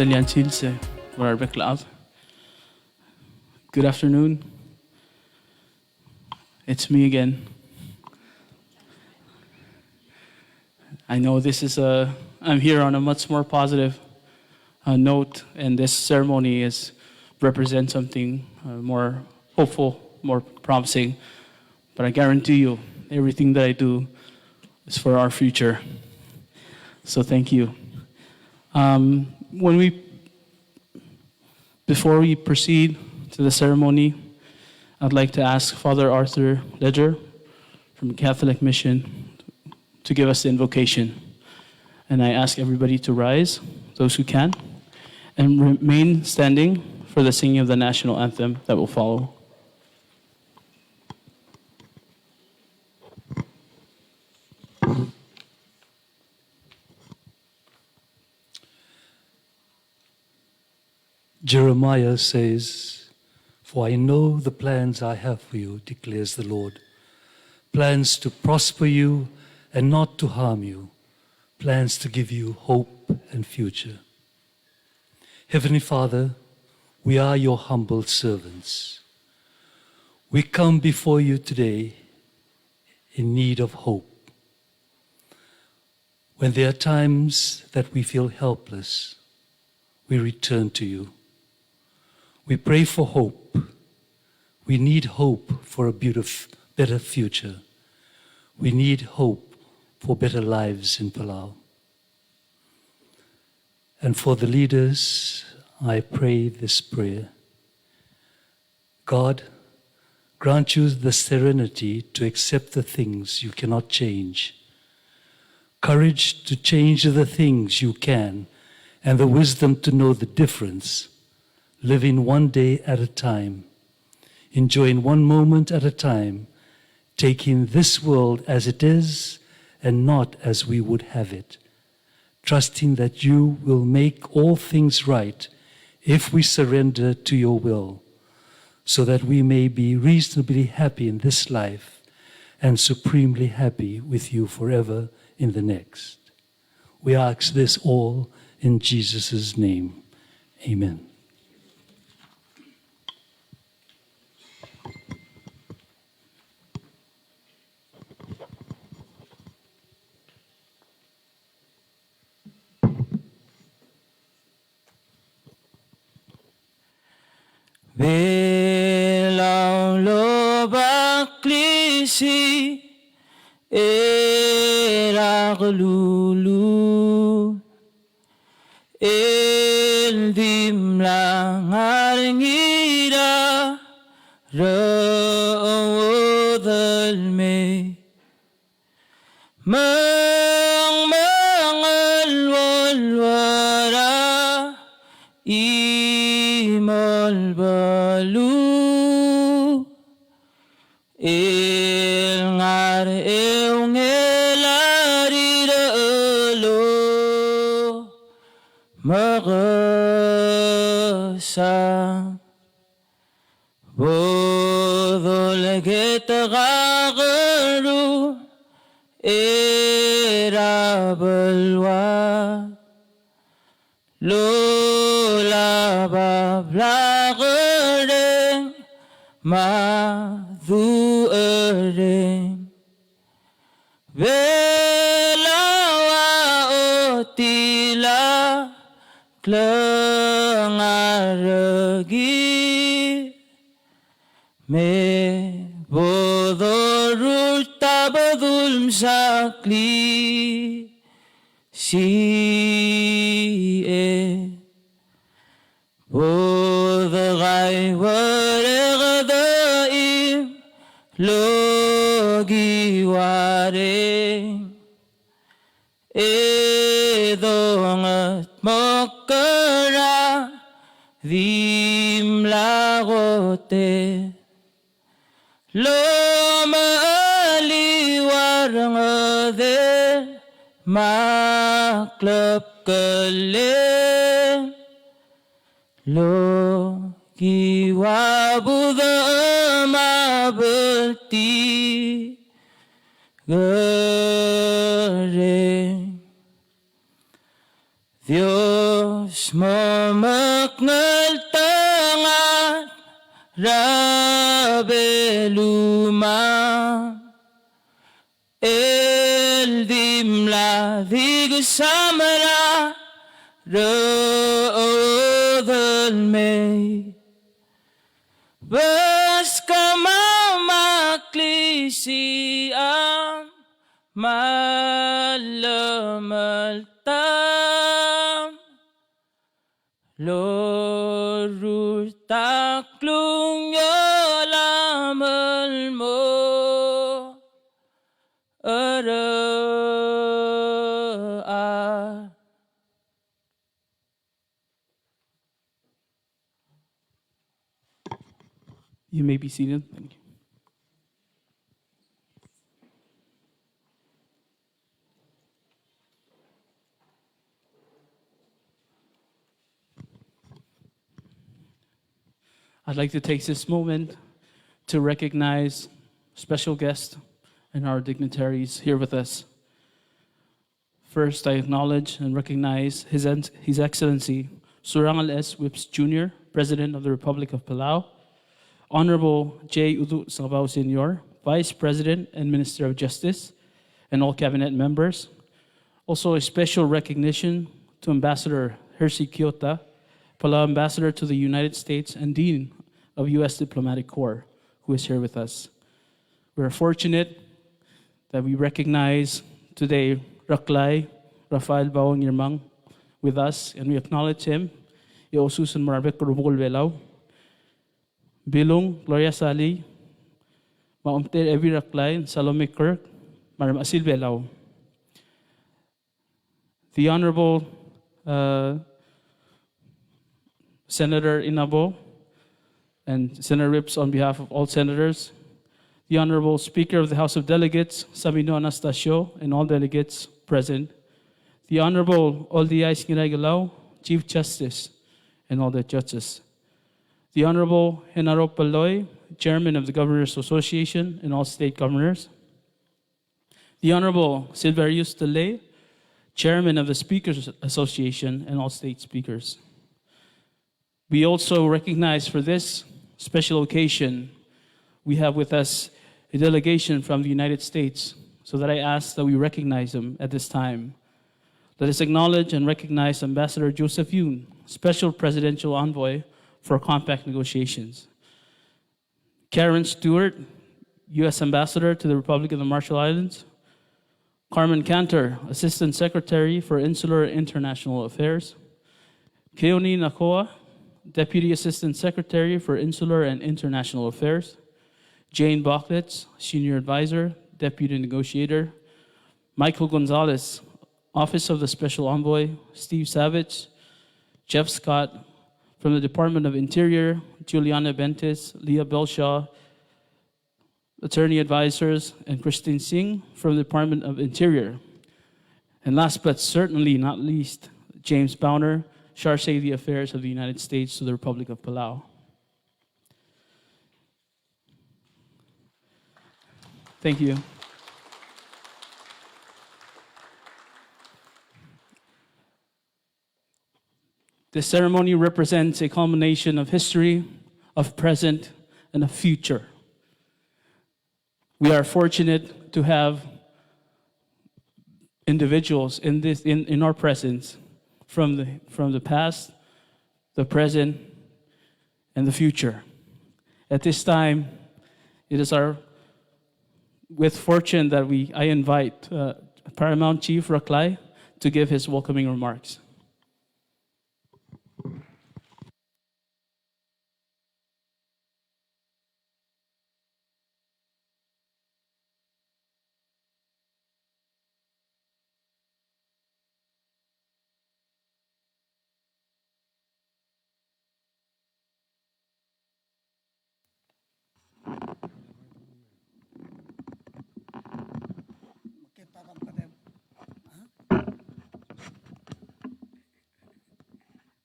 Italian Chilse, Good afternoon. It's me again. I know I'm here on a much more positive note, and this ceremony represents something more hopeful, more promising. But I guarantee you, everything that I do is for our future. So thank you. Before we proceed to the ceremony, I'd like to ask Father Arthur Ledger from Catholic Mission to give us the invocation. And I ask everybody to rise, those who can, and remain standing for the singing of the national anthem that will follow. Jeremiah says, "For I know the plans I have for you, declares the Lord, plans to prosper you and not to harm you, plans to give you hope and future." Heavenly Father, we are your humble servants. We come before you today in need of hope. When there are times that we feel helpless, we return to you. We pray for hope. We need hope for a better future. We need hope for better lives in Palau. And for the leaders, I pray this prayer. God, grant you the serenity to accept the things you cannot change, courage to change the things you can, and the wisdom to know the difference, living one day at a time, enjoying one moment at a time, taking this world as it is and not as we would have it, trusting that you will make all things right if we surrender to your will, so that we may be reasonably happy in this life and supremely happy with you forever in the next. We ask this all in Jesus' name. Amen. Palau lobak lisi era lulu el dimlang aringira rawdal me mang alwalwara imal balu el ngar eung elariro magasam bodol getagaru era balwa Lola bablagering madhuering Belawa otila klangaragi Me bodorul tabadul sakli Si Bodagay waragadaim logi waring edongat mokara dimlagote loma aliwarangade maklap kalem Lo kiwabuda mabelti gare Dios Smomaknal tangat rabeluma el dimla digasamara rodal me bas kamaklisi am malamaltam lorur taklung yolamal mo ara. You may be seated. Thank you. I'd like to take this moment to recognize special guests and our dignitaries here with us. First, I acknowledge and recognize His Excellency Surangal S. Whips Jr., President of the Republic of Palau, Honorable J. Udu Sabao Sr., Vice President and Minister of Justice, and all cabinet members. Also, a special recognition to Ambassador Hersey Kyoto, Palau Ambassador to the United States and Dean of U.S. Diplomatic Corps, who is here with us. We're fortunate that we recognize today Raklay Rafael Bawang Yirmang with us, and we acknowledge him. Iosusun Marabek Rumul Velau, Bilong Gloria Sali, Maumter Evi Raklay, Salome Kirk, Maram Asil Velau. The Honorable Senator Inabo and Senator Rips on behalf of all senators, the Honorable Speaker of the House of Delegates, Sabino Anastasio, and all delegates present, the Honorable Oldiay Singiragalaw, Chief Justice, and all the judges, the Honorable Henaro Paloy, Chairman of the Governors Association and all state governors, the Honorable Silverius Delay, Chairman of the Speakers Association and all state speakers. We also recognize for this special occasion, we have with us a delegation from the United States, so that I ask that we recognize them at this time. Let us acknowledge and recognize Ambassador Joseph Yoon, Special Presidential Envoy for Compact Negotiations. Karen Stewart, U.S. Ambassador to the Republic of the Marshall Islands. Carmen Cantor, Assistant Secretary for Insular International Affairs. Keoni Nakoa, Deputy Assistant Secretary for Insular and International Affairs. Jane Bocklitz, Senior Advisor, Deputy Negotiator. Michael Gonzalez, Office of the Special Envoy. Steve Savage, Jeff Scott, from the Department of Interior, Juliana Bentis, Leah Belshaw, Attorney Advisors, and Christine Singh from the Department of Interior. And last but certainly not least, James Bowner, Charge the Affairs of the United States to the Republic of Palau. Thank you. This ceremony represents a culmination of history, of present, and of future. We are fortunate to have individuals in our presence from the past, the present, and the future. At this time, it is with fortune that I invite Paramount Chief Raklay to give his welcoming remarks.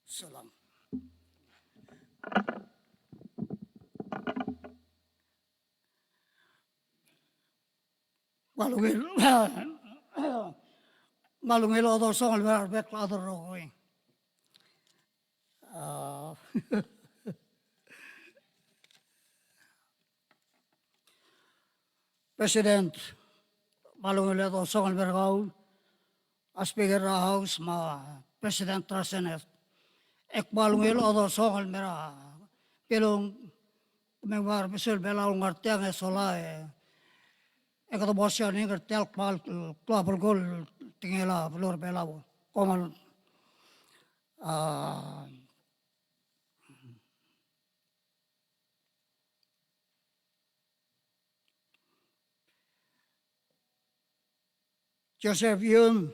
Salam. Malungil odo songal berar bek ador rokoi. President, Malungulet o Songal Bergao, Speaker of House, ma President Trasenet, ek malungil o Songal Mera, pilong mengwar bisul belau ngartiang e sola ek to bosya ni ngartial kmal klapul gol tingela belur belau, komal Joseph Yun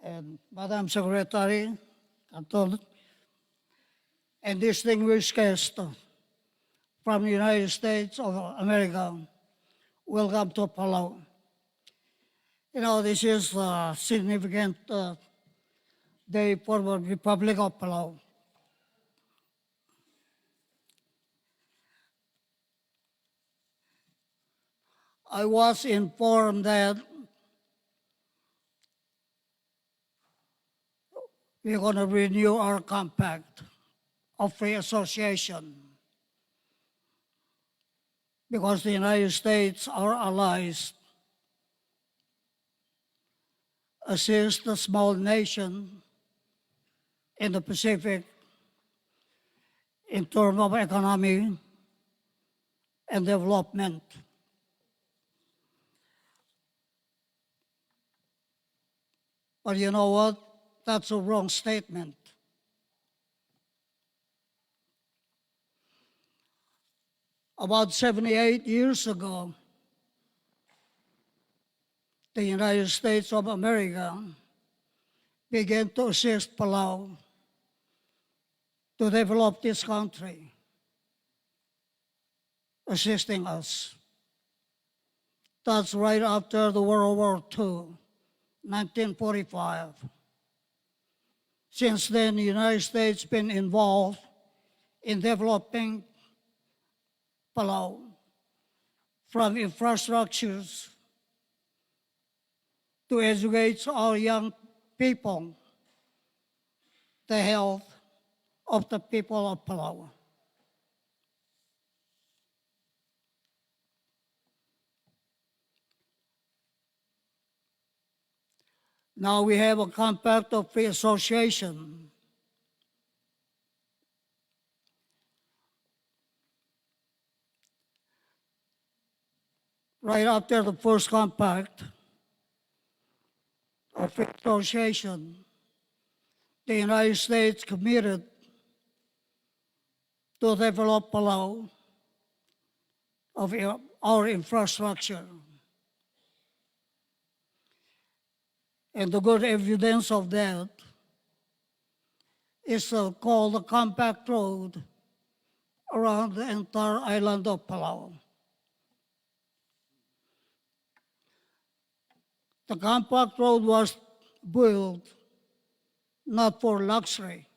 and Madam Secretary, Anton, and distinguished guests from the United States of America, welcome to Palau. You know, this is a significant day for the Republic of Palau. I was informed that we're going to renew our compact of free association because the United States, our allies, assist the small nation in the Pacific in terms of economy and development. But you know what? That's a wrong statement. About 78 years ago, the United States of America began to assist Palau to develop this country, assisting us. That's right after the World War II, 1945. Since then, the United States has been involved in developing Palau from infrastructures to educate our young people, the health of the people of Palau. Now we have a compact of free association. Right after the first compact of free association, the United States committed to develop Palau of our infrastructure. And the good evidence of that is called the compact road around the entire island of Palau. The compact road was built not for luxury.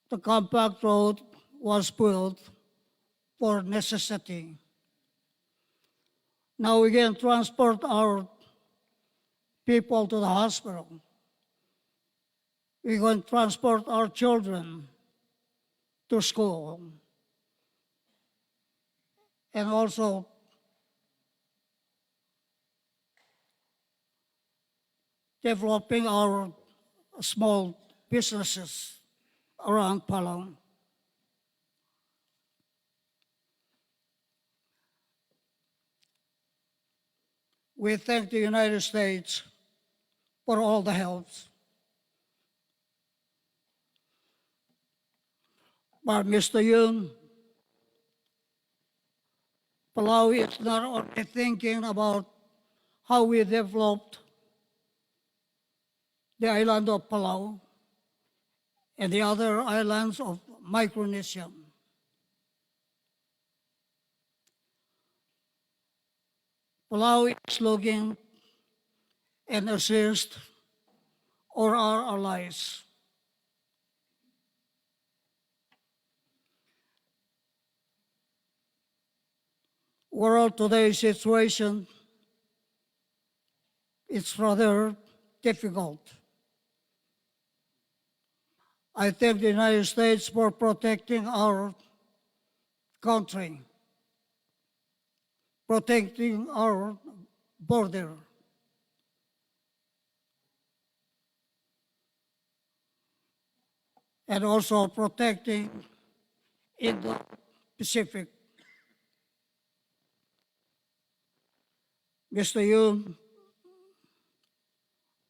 The compact road was built for necessity. Now we can transport our people to the hospital. We can transport our children to school. And also developing our small businesses around Palau. We thank the United States for all the help. But Mr. Yun, Palau is not only thinking about how we developed the island of Palau and the other islands of Micronesia. Palau is looking and assist all our allies. World today's situation it's rather difficult. I thank the United States for protecting our country, protecting our border. And also protecting Indo-Pacific. Mr. Yun,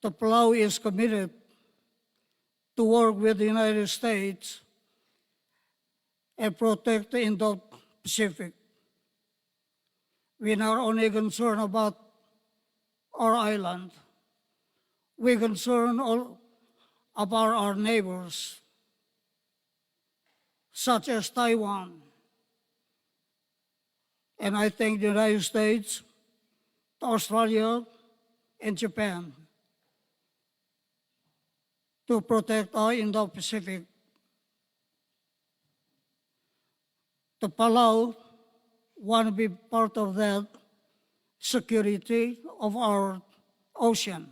the Palau is committed to work with the United States and protect the Indo-Pacific. We're not only concerned about our island, we're concerned about our neighbors, such as Taiwan. And I thank the United States, Australia, and Japan to protect our Indo-Pacific. The Palau want to be part of that security of our ocean.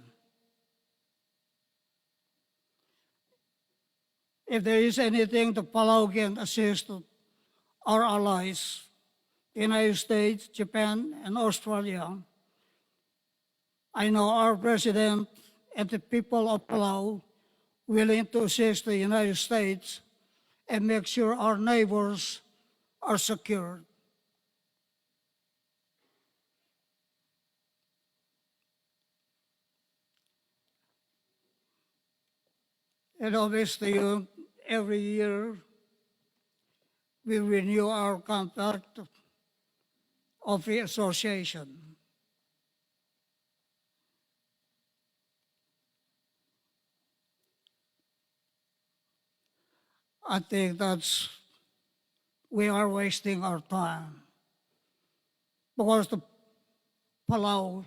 If there is anything the Palau can assist our allies, the United States, Japan, and Australia, I know our president and the people of Palau willing to assist the United States and make sure our neighbors are secure. And obviously, every year we renew our contract of the association. I think we are wasting our time because the Palau,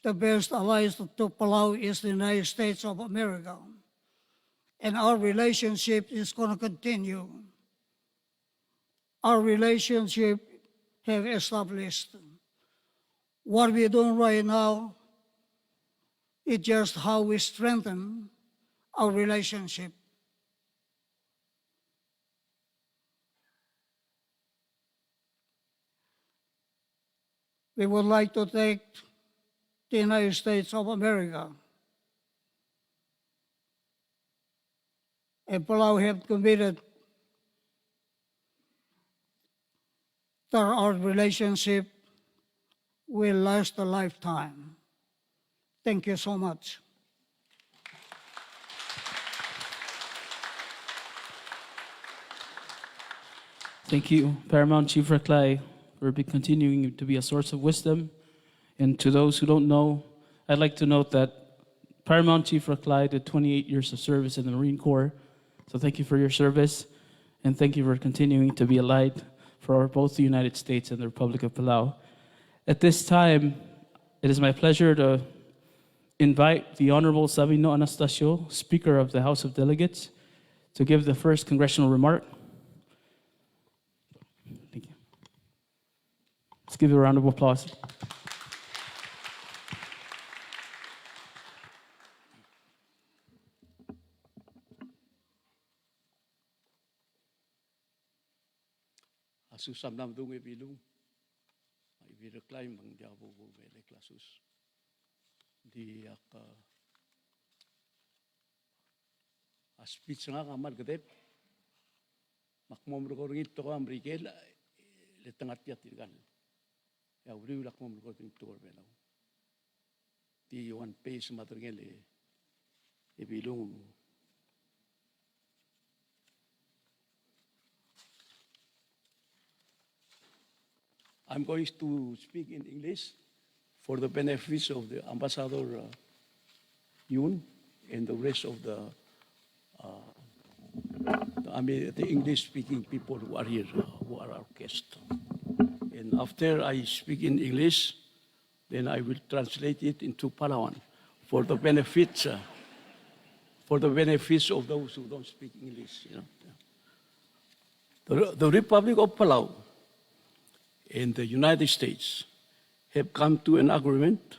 the best allies to Palau is the United States of America. And our relationship is going to continue. Our relationship have established. What we're doing right now is just how we strengthen our relationship. We would like to thank the United States of America and Palau have committed that our relationship will last a lifetime. Thank you so much. Thank you, Paramount Chief Raklay, for continuing to be a source of wisdom. And to those who don't know, I'd like to note that Paramount Chief Raklay did 28 years of service in the Marine Corps. So thank you for your service, and thank you for continuing to be a light for both the United States and the Republic of Palau. At this time, it is my pleasure to invite the Honorable Sabino Anastasio, Speaker of the House of Delegates, to give the first congressional remark. Thank you. Let's give you a round of applause. Asus samnam dung ebilung, ibiraklay mang diabo bele klasus. Di ak speech nga kamar gedep, makmom recording ito ko amrikel, letangat yat tirgan. Ya uri lakmom recording ito ko belaw. Di one page matergel ebilung. I'm going to speak in English for the benefits of the Ambassador Yoon and the rest of the English-speaking people who are here, who are our guests. And after I speak in English, then I will translate it into Palawan for the benefits of those who don't speak English. You know. The Republic of Palau and the United States have come to an agreement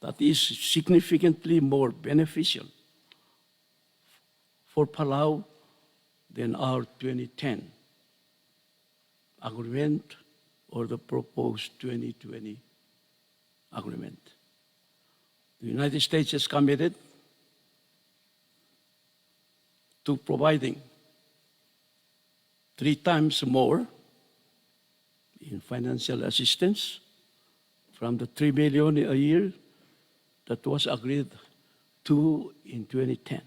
that is significantly more beneficial for Palau than our 2010 agreement or the proposed 2020 agreement. The United States is committed to providing 3 times more in financial assistance from the $3 billion a year that was agreed to in 2010.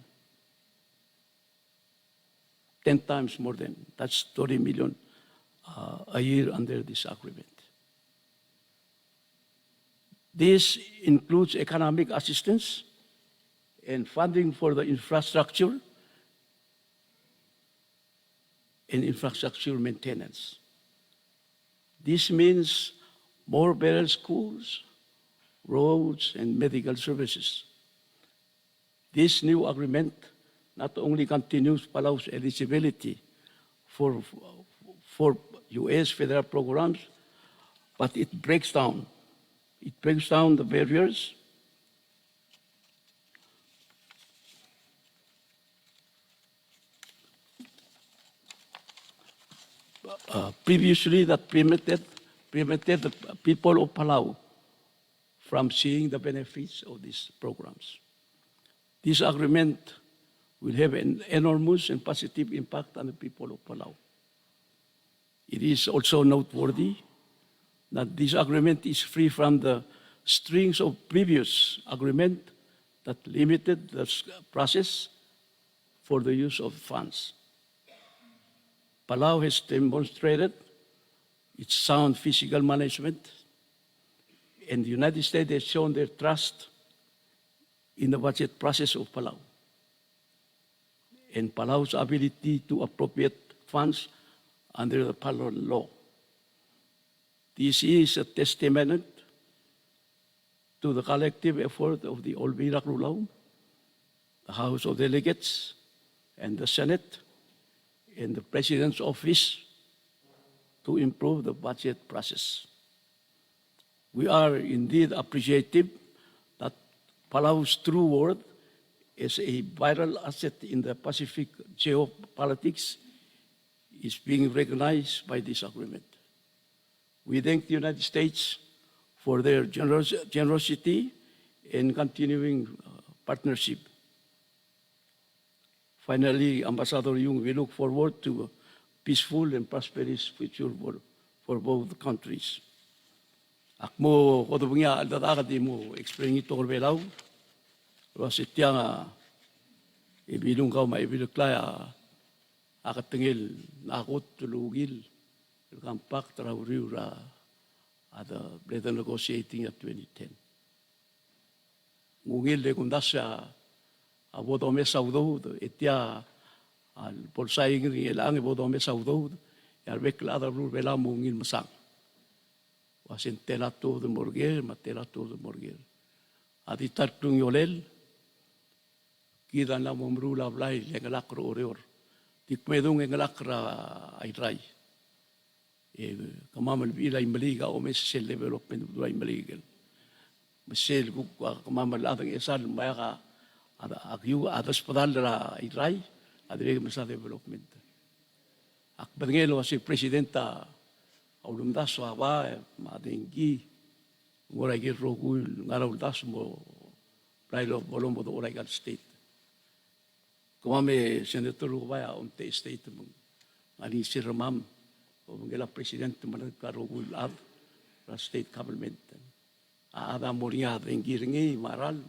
10 times more than, that's 30 million a year under this agreement. This includes economic assistance and funding for the infrastructure and infrastructure maintenance. This means more better schools, roads, and medical services. This new agreement not only continues Palau's eligibility for U.S. federal programs, but it breaks down the barriers previously that prevented the people of Palau from seeing the benefits of these programs. This agreement will have an enormous and positive impact on the people of Palau. It is also noteworthy that this agreement is free from the strings of previous agreement that limited the process for the use of funds. Palau has demonstrated its sound fiscal management, and the United States has shown their trust in the budget process of Palau and Palau's ability to appropriate funds under the Palau law. This is a testament to the collective effort of the Olvira Rulau, the House of Delegates, and the Senate, and the President's office to improve the budget process. We are indeed appreciative that Palau's true worth as a vital asset in the Pacific geopolitics is being recognized by this agreement. We thank the United States for their generosity in continuing partnership. Finally, Ambassador Yung, we look forward to a peaceful and prosperous future for both countries. Akmo kodobnya aldadagadi mo explain ito korbelau. Rositianga ibilung kau maibiluklaya akatengil nakot tulugil kampak trauriura ada better negotiating at 2010. Ngungil de kundasya abodome saudou etia al polsai ngi elang abodome saudou yarbek lada ru bela mungil masang. Wasin telato de morguer matelato de morguer. Aditar tung yolel kidan la momru la blai lengalak ro oreor. Tikmedung engalak ra airai. Kamamal bila imbaliga o mesel development dua imbaliga. Mesel ku kamamal adang esal mayaka ada agyu ada hospital ra airai adre mesa development. Akbangelo si presidenta aulumdas wa madengi ngorai ge rogul ngarauldas mo prailo bolombo do Oregon state. Kamame senator ubaya onte state mo ani sirmam o ngela presidente man karogul ad ra state government. Ada moria dengiringi maral.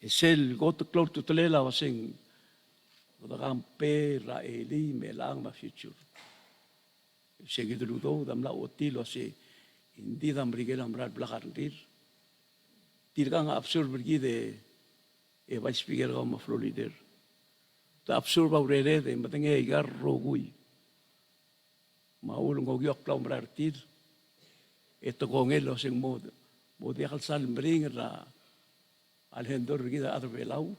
Esel go to close to telela wasing the campe ra eli melang ma future. Seguiduludo dam la otilo se hindi dam rigel amral blakardir. Tirgang absurd bergi de vice speaker go ma floor leader. Ta absurd ba urere de matenge igar rogui. Maulong go yok plau mrartir. Eto gongelo sing mod. Mod yakal sal bring ra alhendor gida other belau.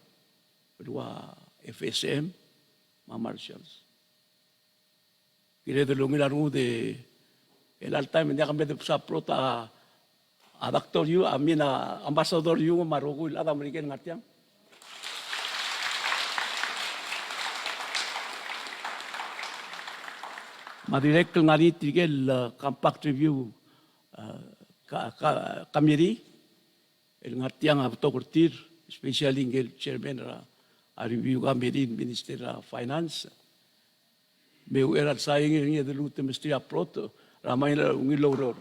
Dua FSM ma marshals. Kire de lungilaru de el alta me dejan de sa prota Adaktor yu, amin ambassador yu marugul ada American ngatiang. Madirek ngari tigel compact review kamiri el ngatiang abto kurtir especially ngel chairman a review kamiri minister finance. Meu era saying ngi de lute mesti aprot ramai ngi loror.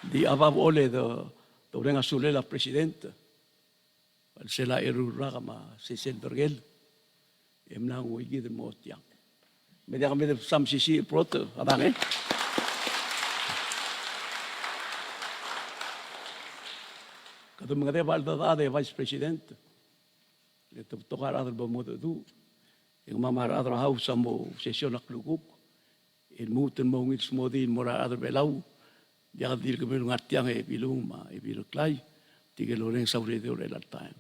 Di above all the renga sulela presidente. Se la erura ma se bergel. Emna ngui de motiang. Media kami de sam sisi prot abang eh. Kado mengade balda de vice president. Le tocar adal bomodo du. Yung mamar adal house mo session akluguk. Il muten mo ngil smodi mora adal belau. Dia dir ke belum ngatiang e bilung ma e bilu klai. Tiga loreng saure de ore lat time.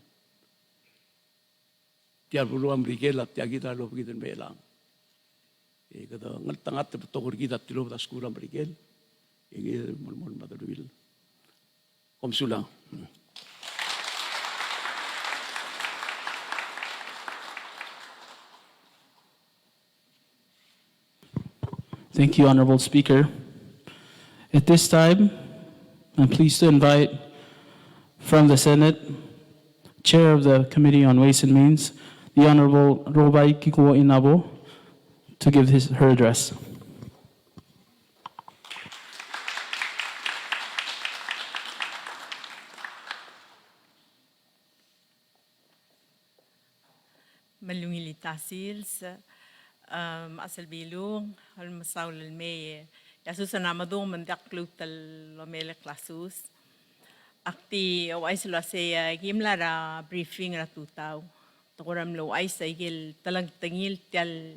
Tiar bulu amrikela tia kita lo kita belang. E kada ngat tokur kita tilo ta skura amrikel. E mon madaruil. Komsula. Thank you, Honorable Speaker. At this time, I'm pleased to invite from the Senate, Chair of the Committee on Ways and Means, the Honorable Robai Kikuo Inabo, to give her address. ملومي تاسيلس أصل بيلون المساول المية ياسوس أنا مدوم من دقلوت الميل كلاسوس أكتي أو أيس لو سيا جيملا را بريفينغ را توتاو تقولم لو أيس يجيل تلنگ تنيل تل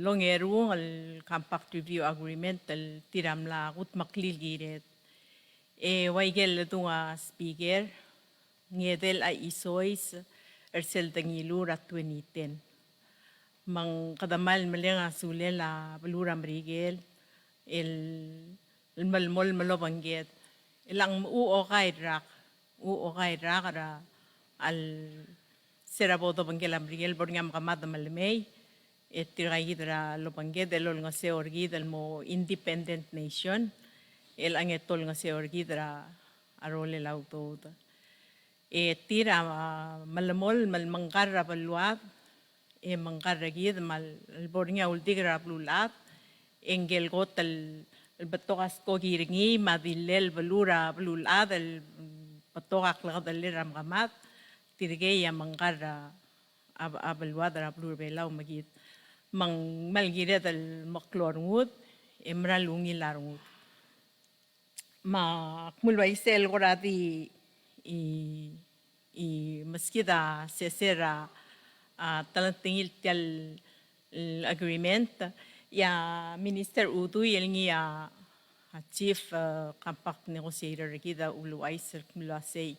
لونغيرو الكامباكت ريفيو أغريمنت التيرام لا غوت مقليل جيرت ويجيل دوما سبيكر نيدل أي إسويس أرسل تنيلو را 2010 mang kadamal malenga sulela balura mrigel el malmol malobangget ilang u okay rak ra al serabodo bangel amrigel borngam kamada malmei etirayidra lobangget elol nga se orgid mo independent nation el angetol nga se orgidra arole lauto tira malmol malmangkarra balwat mangkaragid mal bornya ultigra blulat engel got البطوغاس كوغيرني ما دلل بلورا بلولاد البطوغاك لغدل رمغمات ترجيا منقرا الوادر بلور بلاو مجيد من ملجيرة المقلورنود إمرالوني لارنود ما كمل ويسال غرادي مسكيدا سيسيرا talantingil tial agreement ya minister udu yelngi ya chief compact negotiator kita ulu aiser kumlasei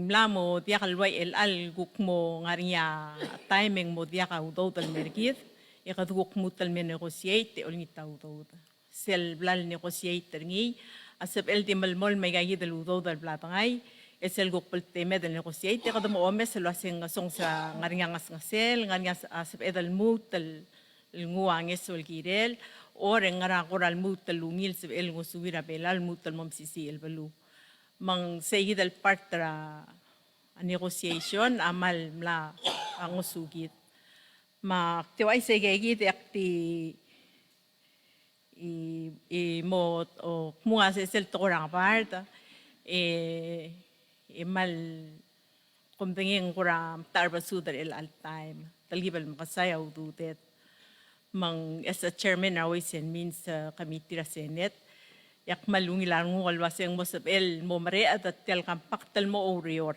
mlamo dia kalwai el al gukmo ngaria timing mo dia ka udo tal merkit ya ka gukmo tal men negotiate olngi ta udo sel blal negotiator ngi asab el timal mol mega yidel udo dal blatangai es el gukpul tema del negociate kada mo omes lo asing song sa ngaringas ngasel ngaringas asap edal mut el nguanges ul girel or ngara koral mut el lungil sab el ngusubira belal mut el momsisi el balu mang seguid el partra negotiation amal mla angusugit ma tewai segegit akti mo o kmuas es el torang parta mal kumtingin kuram tarbasudar el al time talgibal makasaya udutet mang as a chairman always and means committee ra senate yak malungi langu walwaseng mo sab el mo mare at tel kampak tel mo orior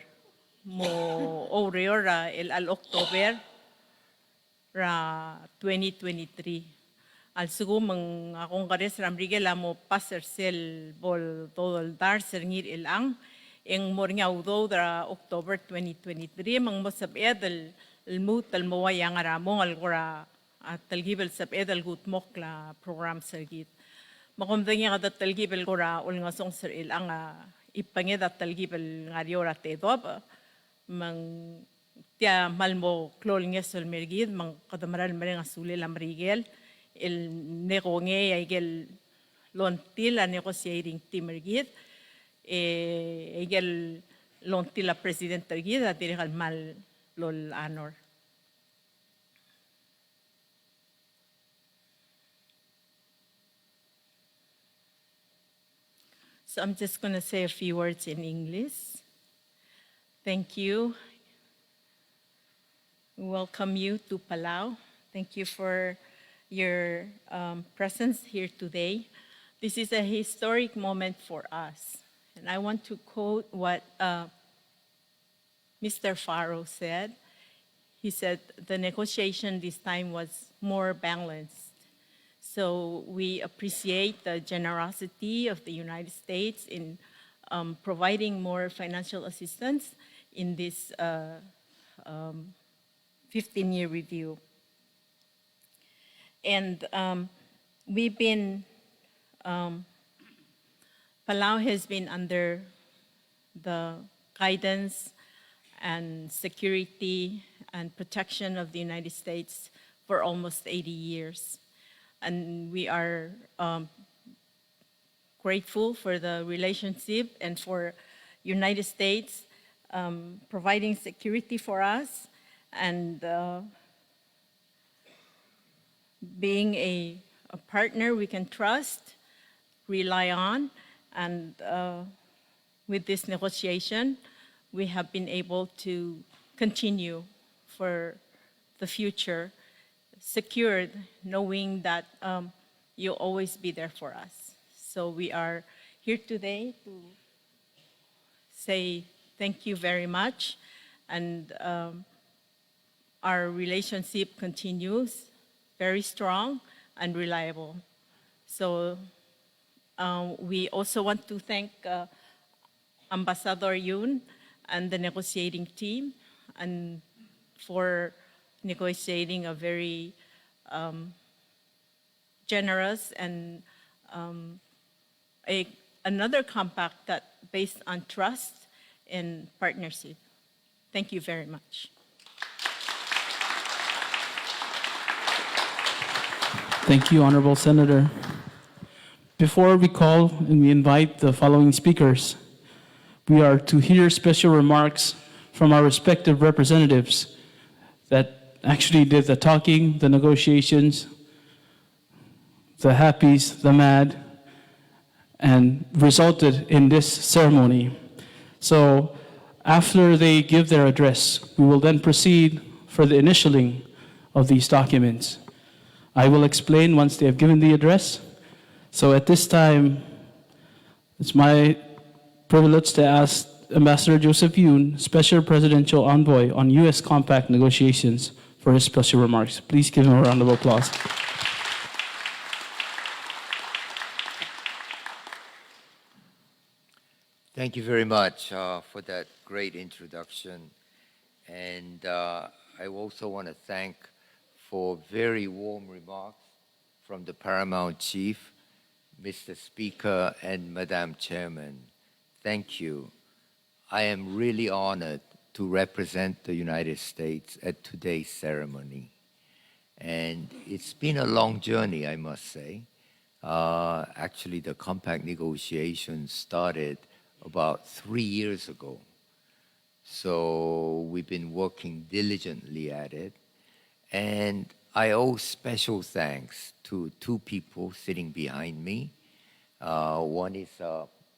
el al October ra 2023 al sugo mang akong kares ramrigela mo passer sel bol todo el dar serngir el ang en mornya udo dra October 2023 mang mosab edel el mut el mawayang aramong al gora at talgibel sab edal gut mokla program sergit. Makomdeng nga dat talgibel gora ul nga song sir il ang ipanged at talgibel nga riora te dob mang tia malmo klol nga sul mergid mang kadamaral mere nga suli lam rigel il nego nge ay gel lontil a negotiating team mergid egel lontil a president tergid at dirihal mal lol anor. So I'm just going to say a few words in English. Thank you. Welcome you to Palau. Thank you for your presence here today. This is a historic moment for us. And I want to quote what Mr. Faro said. He said the negotiation this time was more balanced. So we appreciate the generosity of the United States in providing more financial assistance in this 15-year review. And we've been, Palau has been under the guidance and security and protection of the United States for almost 80 years. And we are grateful for the relationship and for United States providing security for us and being a partner we can trust, rely on, and with this negotiation, we have been able to continue for the future, secured, knowing that you'll always be there for us. So we are here today to say thank you very much, and our relationship continues very strong and reliable. So we also want to thank Ambassador Yoon and the negotiating team and for negotiating a very generous and another compact that based on trust and partnership. Thank you very much. Thank you, Honorable Senator. Before we call and we invite the following speakers, we are to hear special remarks from our respective representatives that actually did the talking, the negotiations, the happies, the mad, and resulted in this ceremony. So after they give their address, we will then proceed for the initialing of these documents. I will explain once they have given the address. So at this time, it's my privilege to ask Ambassador Joseph Yoon, Special Presidential Envoy on U.S. Compact negotiations, for his special remarks. Please give him a round of applause. Thank you very much for that great introduction. And I also want to thank for very warm remarks from the Paramount Chief, Mr. Speaker, and Madam Chairman. Thank you. I am really honored to represent the United States at today's ceremony. And it's been a long journey, I must say. Actually, the compact negotiations started about 3 years ago. So we've been working diligently at it. And I owe special thanks to two people sitting behind me. One is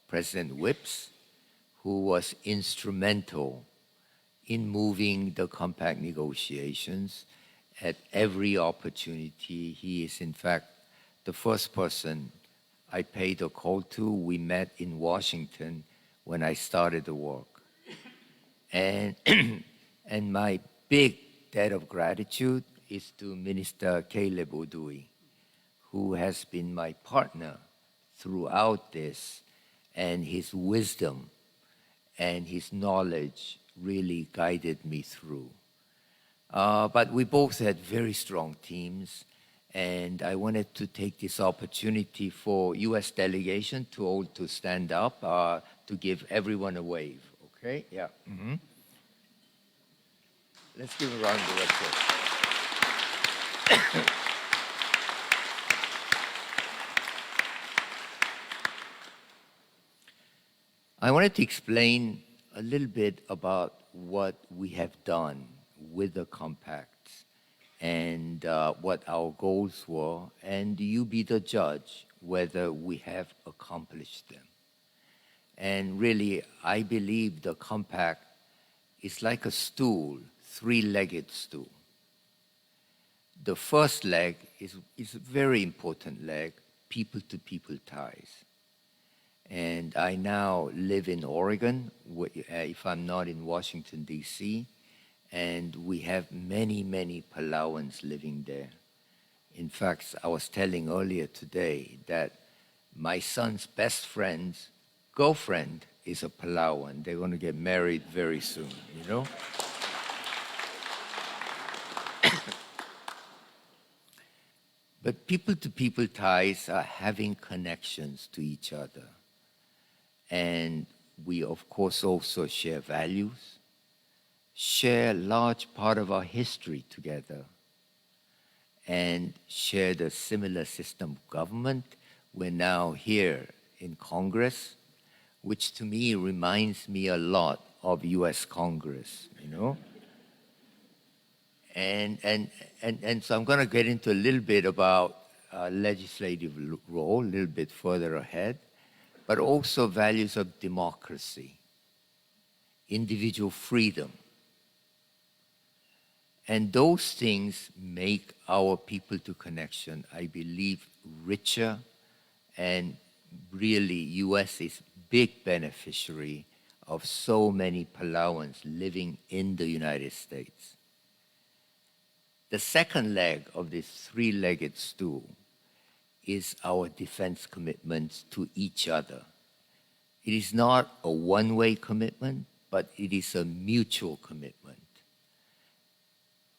President Whips, who was instrumental in moving the compact negotiations at every opportunity. He is, in fact, the first person I paid a call to. We met in Washington when I started the work. And, and my big debt of gratitude is to Minister Caleb Odui, who has been my partner throughout this, and his wisdom and his knowledge really guided me through. But we both had very strong teams, and I wanted to take this opportunity for U.S. delegation to all to stand up to give everyone a wave. Okay? Yeah. Let's give a round of applause. I wanted to explain a little bit about what we have done with the compacts and what our goals were, and you be the judge whether we have accomplished them. And really, I believe the compact is like a stool, three-legged stool. The first leg is a very important leg, people-to-people ties. And I now live in Oregon, if I'm not in Washington, D.C., and we have many, many Palauans living there. In fact, I was telling earlier today that my son's best friend's girlfriend is a Palauan. They're going to get married very soon, you know? But people-to-people ties are having connections to each other. And we, of course, also share values, share a large part of our history together, and share the similar system of government. We're now here in Congress, which to me reminds me a lot of U.S. Congress, you know? And so I'm going to get into a little bit about legislative role, a little bit further ahead, but also values of democracy, individual freedom. And those things make our people-to connection, I believe, richer, and really U.S. is big beneficiary of so many Palauans living in the United States. The second leg of this three-legged stool is our defense commitments to each other. It is not a one-way commitment, but it is a mutual commitment.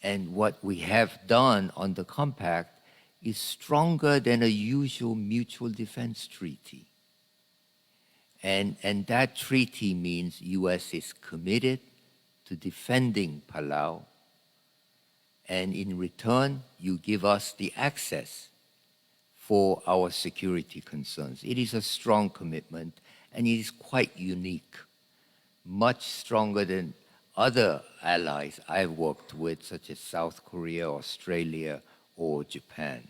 And what we have done on the compact is stronger than a usual mutual defense treaty. And that treaty means U.S. is committed to defending Palau, and in return, you give us the access for our security concerns. It is a strong commitment, and it is quite unique, much stronger than other allies I've worked with, such as South Korea, Australia, or Japan.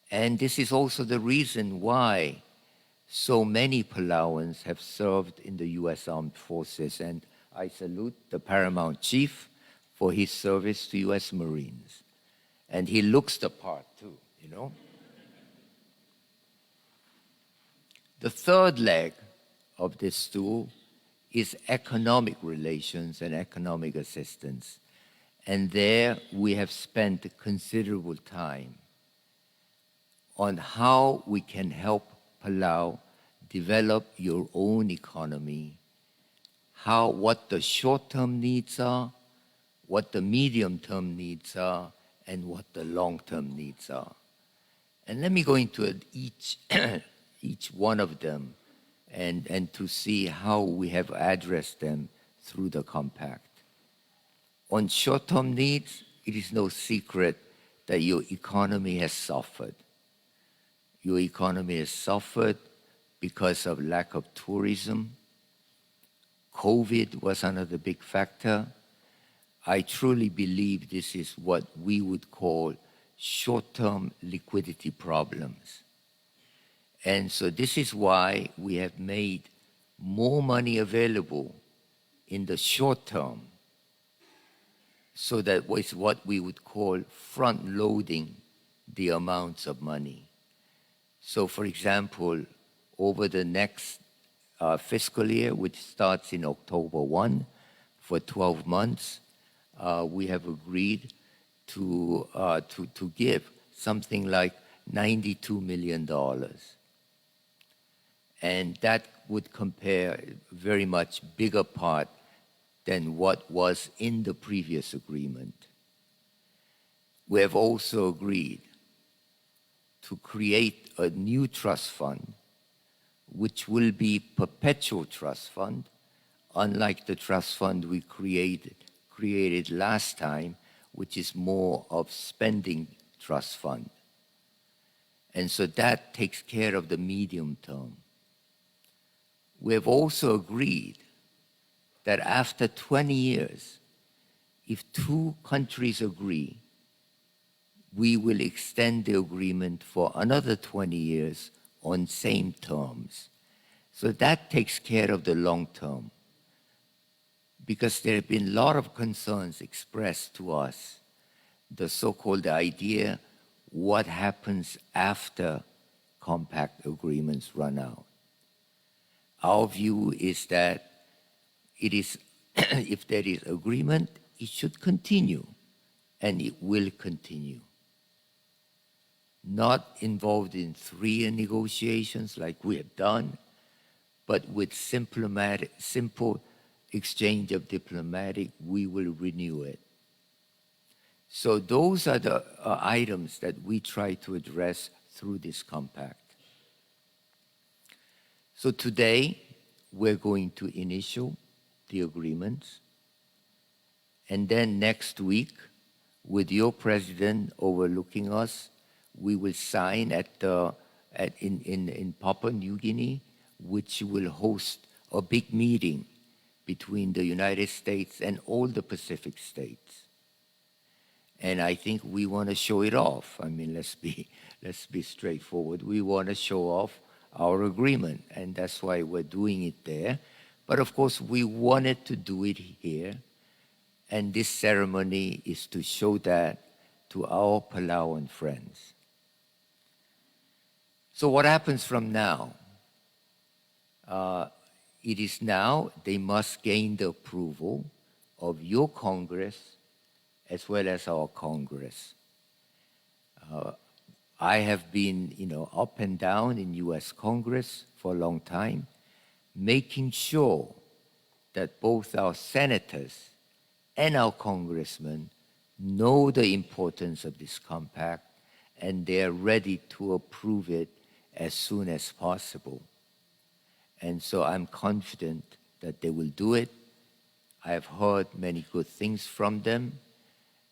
And this is also the reason why so many Palauans have served in the U.S. Armed Forces, and I salute the Paramount Chief for his service to U.S. Marines. And he looks the part too, you know? The third leg of this stool is economic relations and economic assistance. And there we have spent considerable time on how we can help Palau develop your own economy, what the short-term needs are, what the medium-term needs are, and what the long-term needs are. And let me go into each one of them and to see how we have addressed them through the compact. On short-term needs, it is no secret that your economy has suffered. Your economy has suffered because of lack of tourism. COVID was another big factor. I truly believe this is what we would call short-term liquidity problems. And so this is why we have made more money available in the short term, so that is what we would call front-loading the amounts of money. So for example, over the next fiscal year, which starts in October 1, for 12 months, we have agreed to give something like $92 million. And that would compare very much bigger part than what was in the previous agreement. we have also agreed to create a new trust fund, which will be perpetual trust fund, unlike the trust fund we created last time, which is more of spending trust fund. And so that takes care of the medium term. We have also agreed that after 20 years, if two countries agree, we will extend the agreement for another 20 years on same terms. So that takes care of the long term. Because there have been a lot of concerns expressed to us, the so-called idea, what happens after compact agreements run out. Our view is that it is, if there is agreement, it should continue, and it will continue. Not involved in 3-year negotiations like we have done, but with simple exchange of diplomatic, we will renew it. So those are the items that we try to address through this compact. So today, we're going to initial the agreements. And then next week, with your president overlooking us, we will sign in Papua New Guinea, which will host a big meeting between the United States and all the Pacific states. And I think we want to show it off. I mean, let's be straightforward. We want to show off our agreement, and that's why we're doing it there. But of course, we wanted to do it here, and this ceremony is to show that to our Palauan friends. So what happens from now? It is now they must gain the approval of your Congress as well as our Congress. I have been, up and down in U.S. Congress for a long time, making sure that both our senators and our congressmen know the importance of this compact, and they are ready to approve it as soon as possible. And so I'm confident that they will do it. I have heard many good things from them,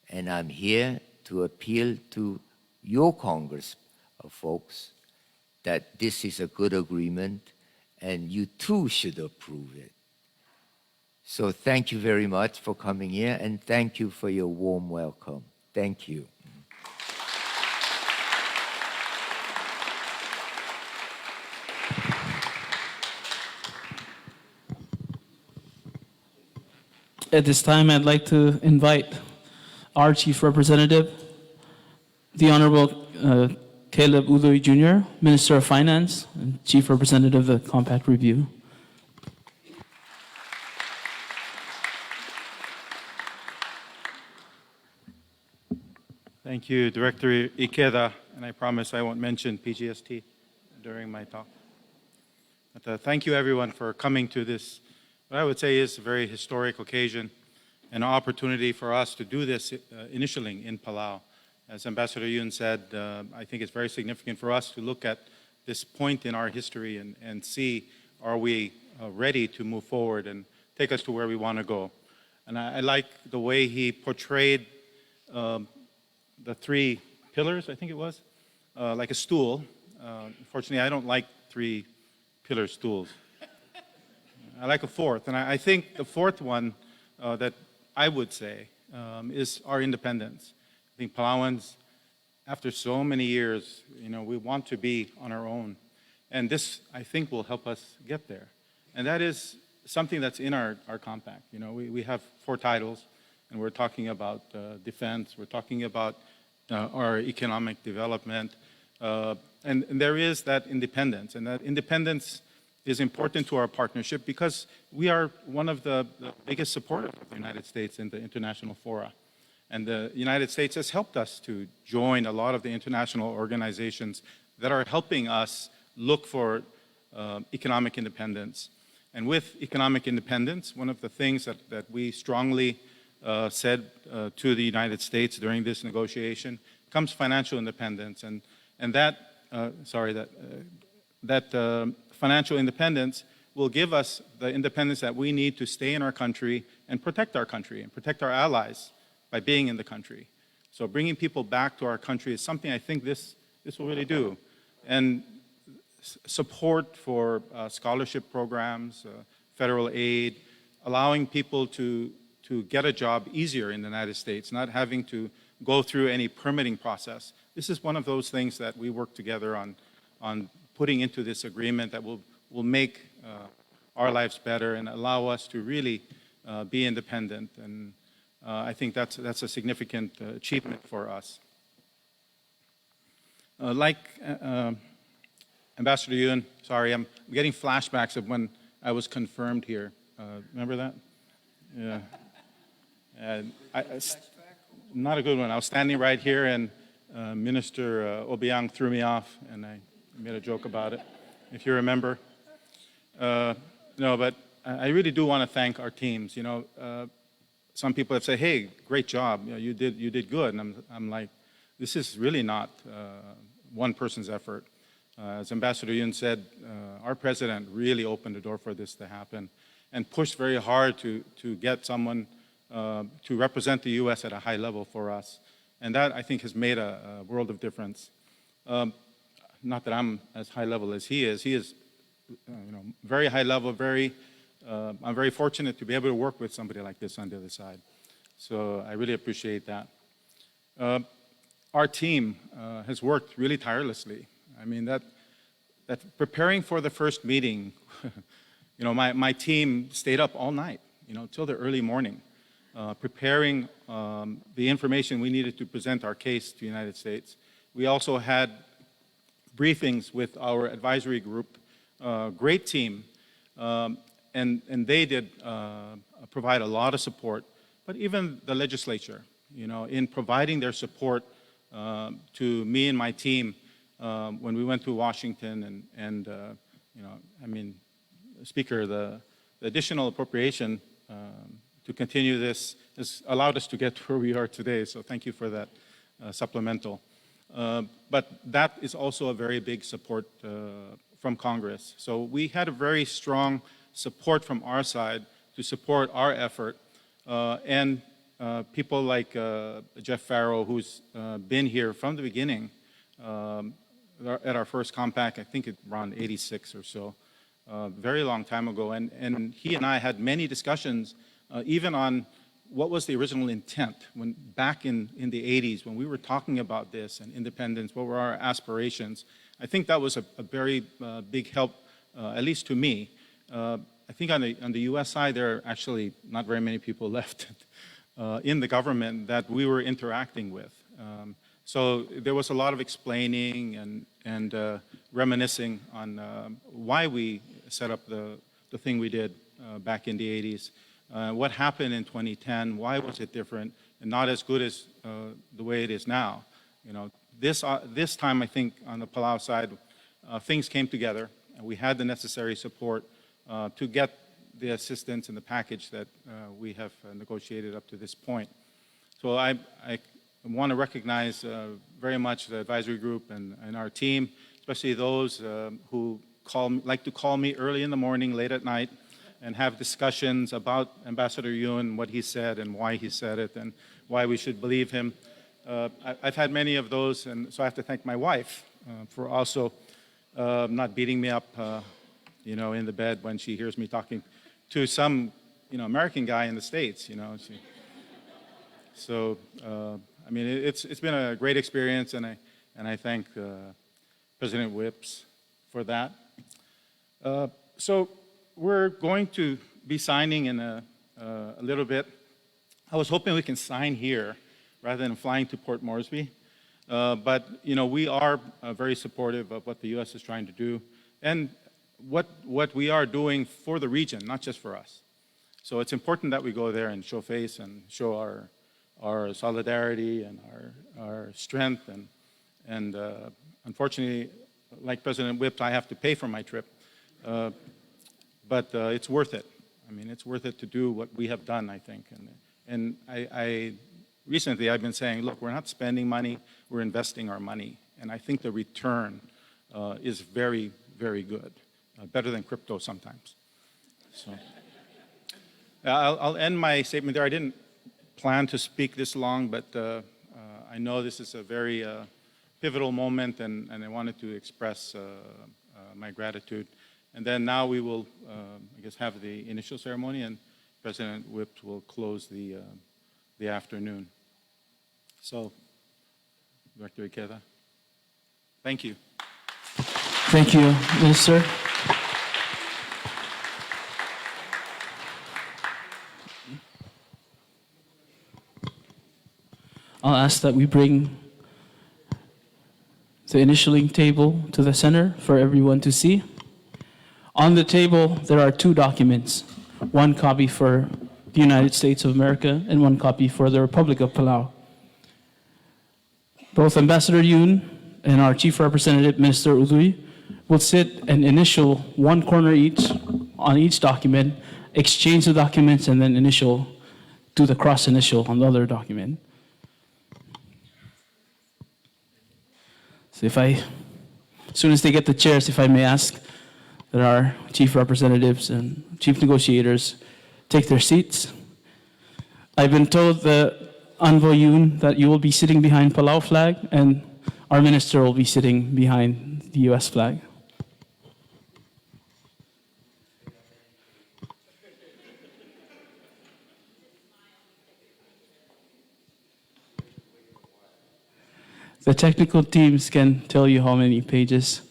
and I'm here to appeal to your Congress folks that this is a good agreement and you too should approve it. So thank you very much for coming here, and thank you for your warm welcome. Thank you. At this time, I'd like to invite our Chief Representative, the Honorable Caleb Udoy Jr., Minister of Finance and Chief Representative of the Compact Review. Thank you, Director Ikeda, and I promise I won't mention PGST during my talk. But thank you everyone for coming to this, what I would say is a very historic occasion, an opportunity for us to do this initially in Palau. As Ambassador Yun said, I think it's very significant for us to look at this point in our history and see, are we ready to move forward and take us to where we want to go. And I like the way he portrayed the 3 pillars, I think it was, like a stool. Unfortunately, I don't like 3-pillar stools. I like a 4th, and I think the 4th one that I would say is our independence. I think Palauans, after so many years, we want to be on our own. And this, I think, will help us get there. And that is something that's in our compact. We have 4 titles, and we're talking about defense, we're talking about our economic development, and there is that independence. And that independence is important to our partnership because we are one of the biggest supporters of the United States in the international fora. And the United States has helped us to join a lot of the international organizations that are helping us look for economic independence. And with economic independence, one of the things that we strongly said to the United States during this negotiation comes financial independence, and that financial independence will give us the independence that we need to stay in our country and protect our country and protect our allies by being in the country. So bringing people back to our country is something I think this will really do. And support for scholarship programs, federal aid, allowing people to get a job easier in the United States, not having to go through any permitting process. This is one of those things that we work together on putting into this agreement that will make our lives better and allow us to really be independent. And I think that's a significant achievement for us. Like Ambassador Yun, sorry, I'm getting flashbacks of when I was confirmed here. Remember that? Yeah. Not a good one. I was standing right here, and Minister Obiang threw me off, and I made a joke about it, if you remember. No, but I really do want to thank our teams. You know, some people have said, "Hey, great job. You did good," and I'm like, this is really not one person's effort. As Ambassador Yun said, our president really opened the door for this to happen and pushed very hard to get someone to represent the U.S. at a high level for us. And that, I think, has made a world of difference. Not that I'm as high level as he is. He is very high level, I'm very fortunate to be able to work with somebody like this on the other side. So I really appreciate that. Our team has worked really tirelessly. I mean, that preparing for the first meeting, my team stayed up all night, till the early morning, preparing the information we needed to present our case to the United States. We also had briefings with our advisory group, great team, and they did provide a lot of support. But even the legislature, in providing their support to me and my team when we went to Washington, Speaker, the additional appropriation to continue this has allowed us to get to where we are today. So thank you for that supplemental. But that is also a very big support from Congress. So we had a very strong support from our side to support our effort. And people like Jeff Farrow, who's been here from the beginning at our first compact, I think it's around 86 or so, very long time ago. And he and I had many discussions even on what was the original intent when back in the 80s when we were talking about this and independence, what were our aspirations. I think that was a very big help, at least to me. I think on the U.S. side, there are actually not very many people left in the government that we were interacting with. So there was a lot of explaining and reminiscing on why we set up the thing we did back in the 80s. What happened in 2010? Why was it different and not as good as the way it is now? This time I think on the Palau side, things came together, and we had the necessary support to get the assistance and the package that we have negotiated up to this point. So I want to recognize very much the advisory group and our team, especially those who like to call me early in the morning, late at night, and have discussions about Ambassador Yun, what he said and why he said it and why we should believe him. I've had many of those, and so I have to thank my wife for also not beating me up in the bed when she hears me talking to some American guy in the States. So it's been a great experience, and I thank President Whips for that. So we're going to be signing in a little bit. I was hoping we can sign here rather than flying to Port Moresby. But we are very supportive of what the U.S. is trying to do and what we are doing for the region, not just for us. So it's important that we go there and show face and show our solidarity and our strength. And unfortunately, like President Whip, I have to pay for my trip. But it's worth it. It's worth it to do what we have done, I think. And recently I've been saying, look, we're not spending money, we're investing our money. And I think the return is very, very good, better than crypto sometimes. So I'll end my statement there. I didn't plan to speak this long, but I know this is a very pivotal moment, and I wanted to express my gratitude. And then now we will, I guess, have the initial ceremony, and President Whips will close the afternoon. So, Director Ikeda, thank you. Thank you, Minister. I'll ask that we bring the initialing table to the center for everyone to see. On the table, there are two documents, one copy for the United States of America and one copy for the Republic of Palau. Both Ambassador Yoon and our Chief Representative, Minister Udui, will sit and initial one corner each on each document, exchange the documents, and then initial, do the cross initial on the other document. So as soon as they get the chairs, if I may ask that our chief representatives and chief negotiators take their seats. I've been told that Envoy Yoon that you will be sitting behind Palau flag and our minister will be sitting behind the US flag. The technical teams can tell you how many pages.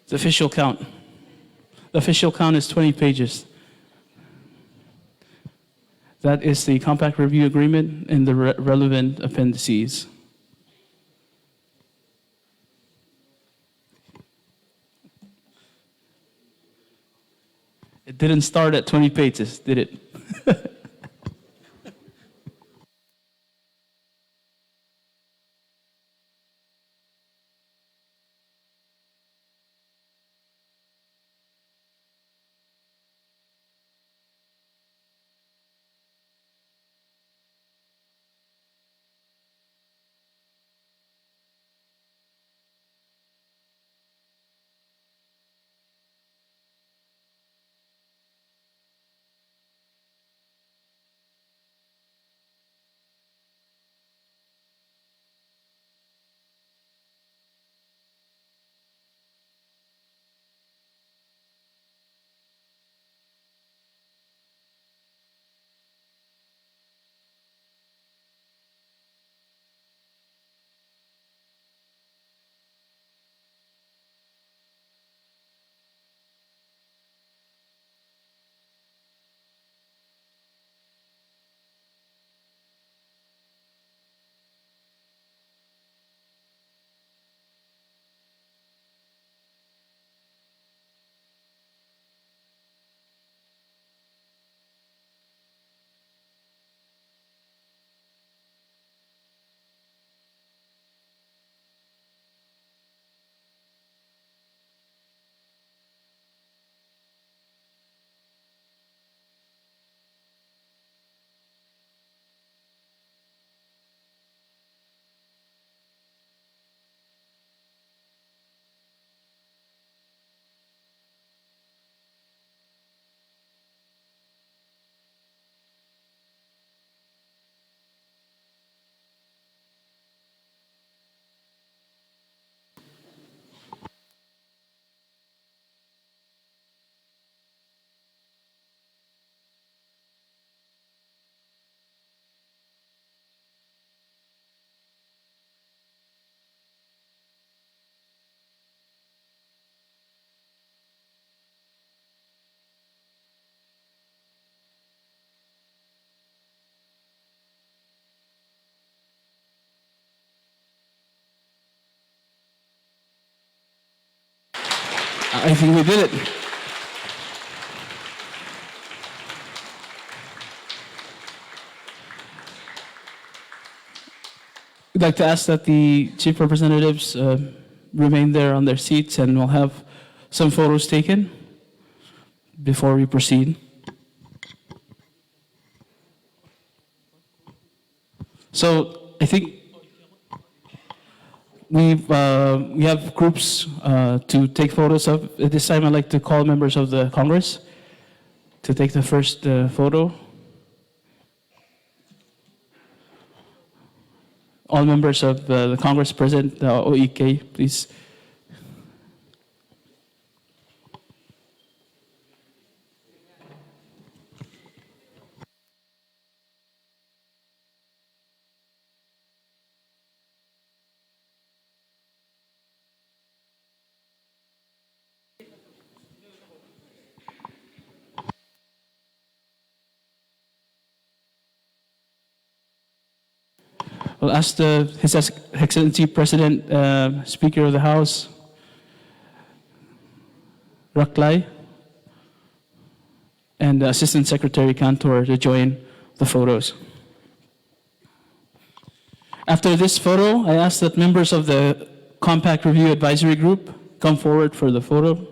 The official count. The official count is 20 pages. That is the compact review agreement and the relevant appendices. It didn't start at 20 pages, did it? I think we did it. We'd like to ask that the chief representatives remain there on their seats, and we'll have some photos taken before we proceed. So I think we have groups to take photos of. At this time, I'd like to call members of the Congress to take the first photo. All members of the Congress present, the OEK, please. We'll ask His Excellency President, Speaker of the House, Raklay, and Assistant Secretary Cantor to join the photos. After this photo, I ask that members of the Compact Review Advisory Group come forward for the photo.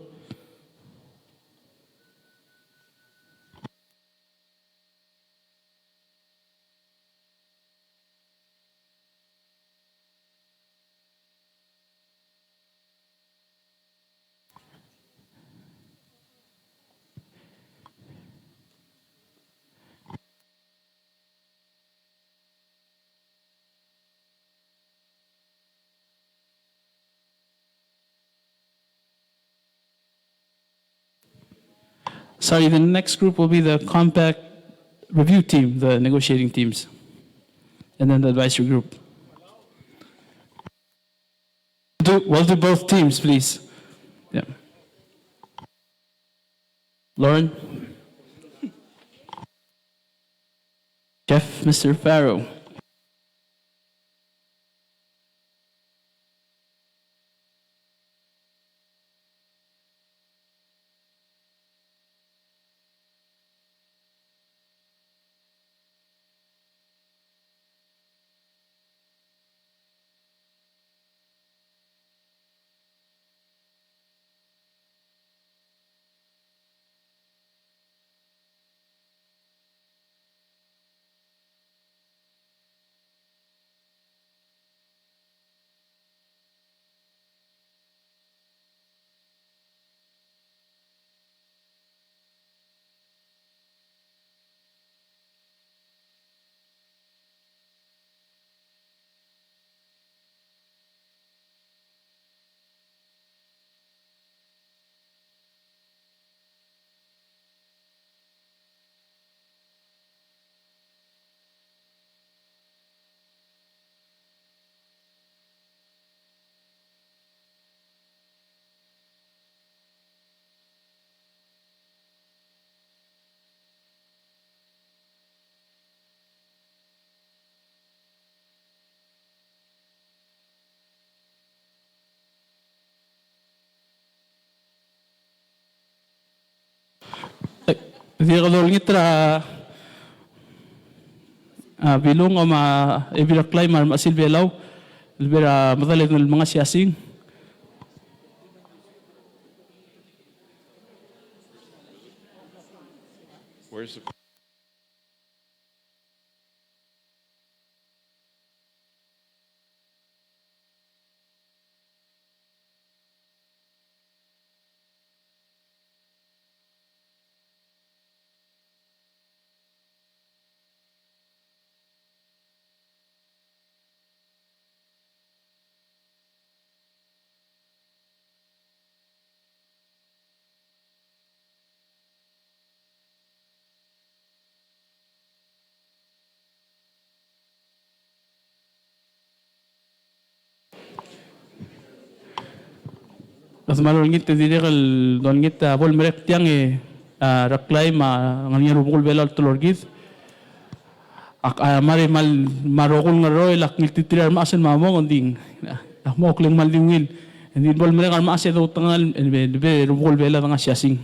Sorry, the next group will be the Compact Review Team, the negotiating teams, and then the advisory group. We'll do both teams, please. Yeah. Lauren? Chef, Mr. Farrow. Dia kalau ngitra bilong o ibiraklay masil belaw ibira madalig ng mga siyasing. Where's the... At malungit din kal dongit bol merek tiang raklay nganya rubul belal tulorgit. Mari mal marokol nga roy lak ngiltitirar maasen mamong onding. Mok lang mal dingwil Hindi bol mereka masih daw tangal be rubol bela tanga siasing.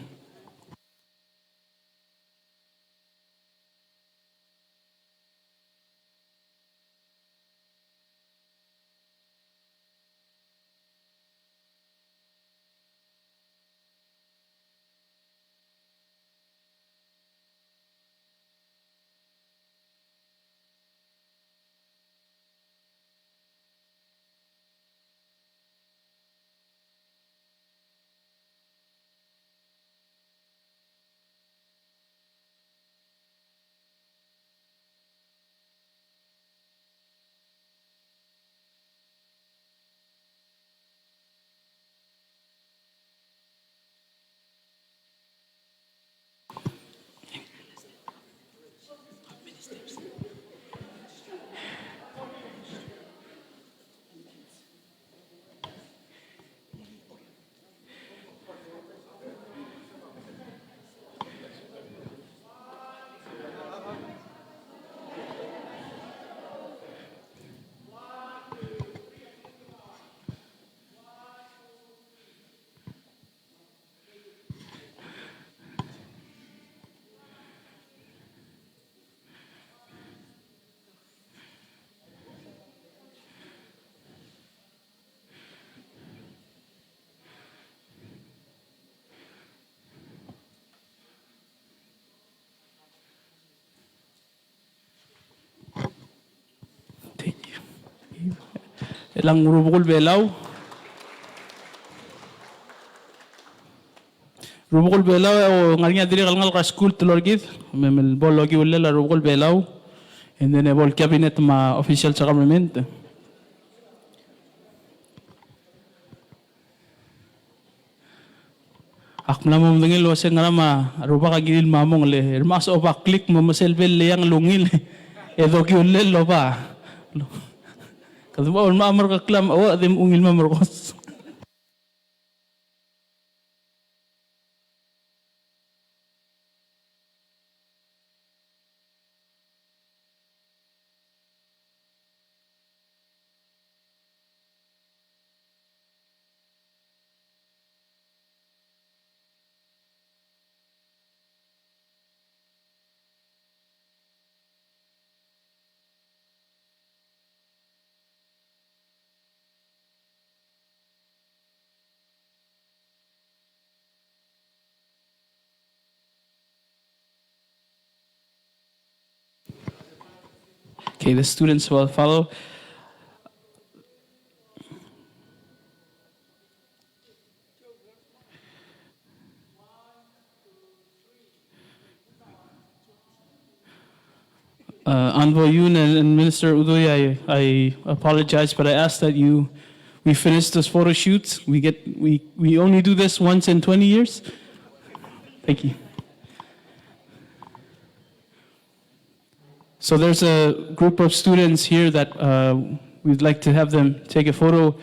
Ilang rubukol belaw. Rubukol belaw o ngarinya diri kalngal ka school tulorgid. Memel bol logi ulle la rubukol belaw. And then bol cabinet ma official sa government. Akmla mo mdengil wase ngarama ruba ka gilil mamong le. Mas oba klik mo maselbel le yang lungil. Edo ki ulle lo ba. Kaduma on maamar ka klam awa dem ungil mamorkos. Okay, the students will follow. Envoy Yoon and Minister Udoy, I apologize, but I ask that we finish this photo shoot. We only do this once in 20 years. Thank you. So there's a group of students here that we'd like to have them take a photo.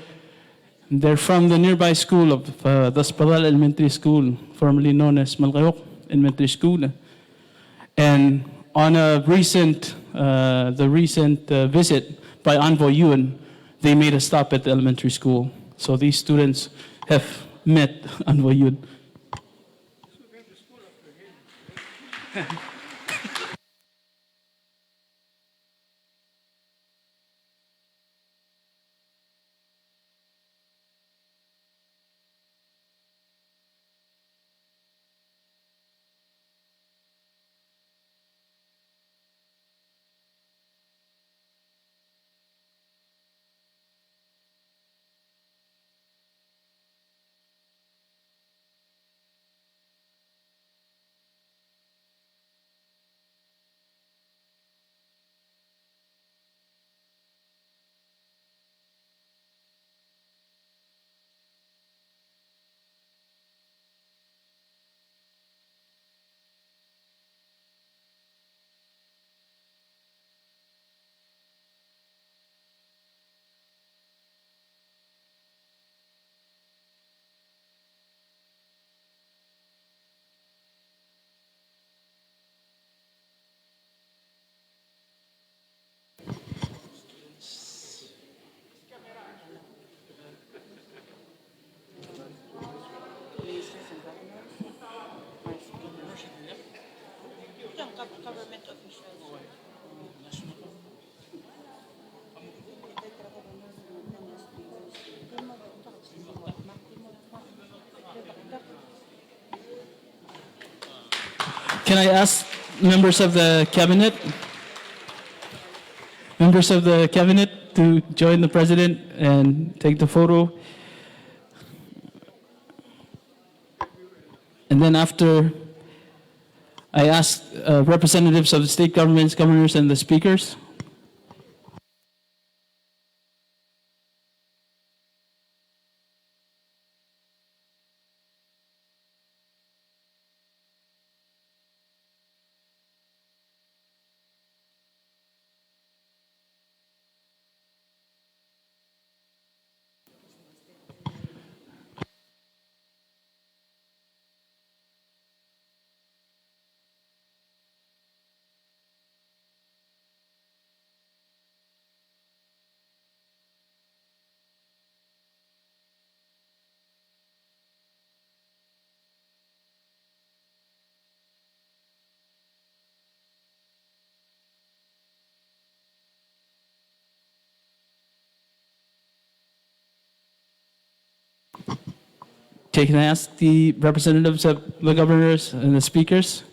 They're from the nearby school of the Palau Elementary School, formerly known as Malgayok Elementary School. And on a recent visit by Envoy Yun, they made a stop at the elementary school. So these students have met Envoy Yun. Can I ask members of the cabinet, to join the president and take the photo? And then after, I ask representatives of the state governments, governors, and the speakers. Okay, can I ask the representatives of the governors and the speakers?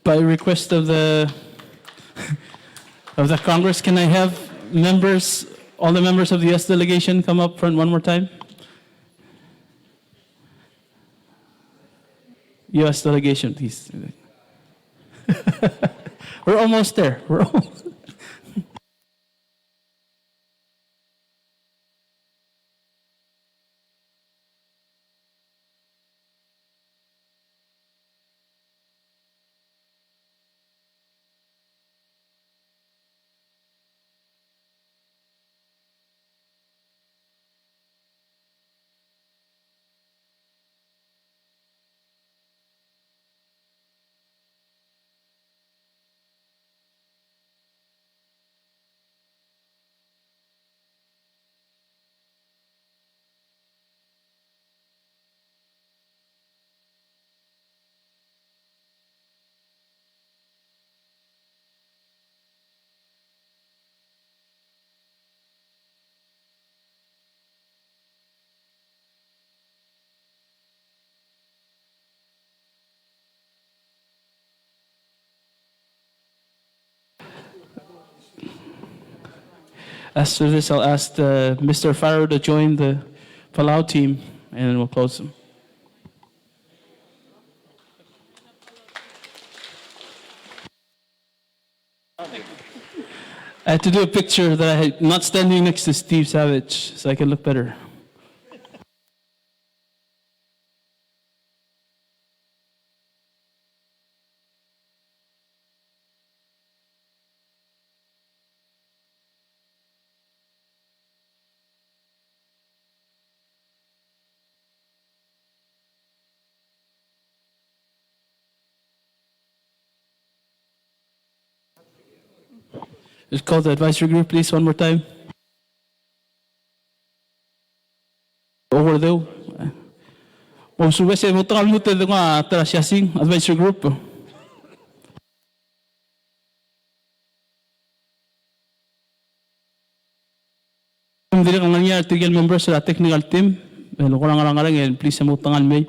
By request of the Congress, can I have members, all the members of the U.S. delegation come up front one more time? U.S. delegation, please. We're almost there. We're almost. After this, I'll ask Mr. Faro to join the Palau team, and then we'll close them. I had to do a picture that I had not standing next to Steve Savage, so I can look better. Just call the advisory group, please, one more time. Over there. Subese mo tangal mo te nga trasasing advisory group. diri kang nganya tigil members sa technical team. Lo ko lang ngarang please sa mutangan may.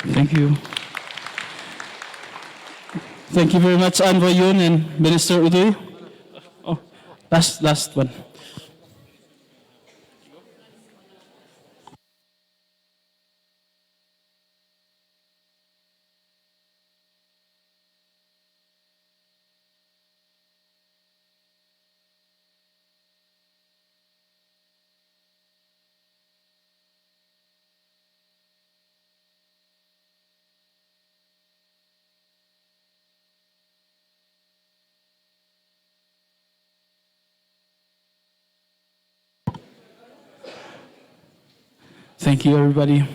Thank you. Thank you very much, Envoy Yun and Minister Udoy. Oh, last one. Thank you, everybody.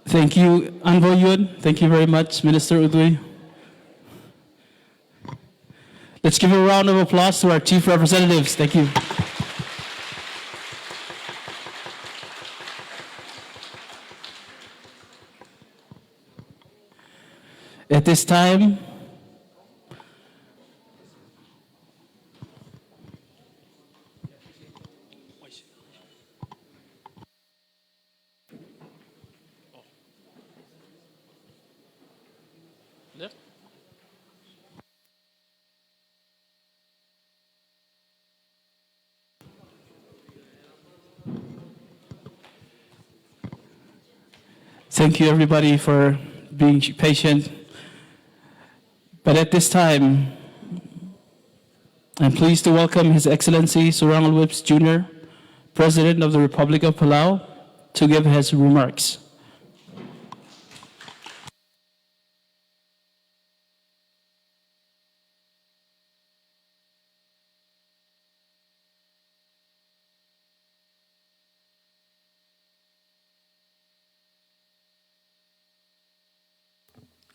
Thank you, Envoy Yun. Thank you very much, Minister Udoy. Let's give a round of applause to our chief representatives. Thank you. At this time, thank you, everybody, for being patient. But at this time, I'm pleased to welcome His Excellency Surangal Whips Jr., President of the Republic of Palau, to give his remarks.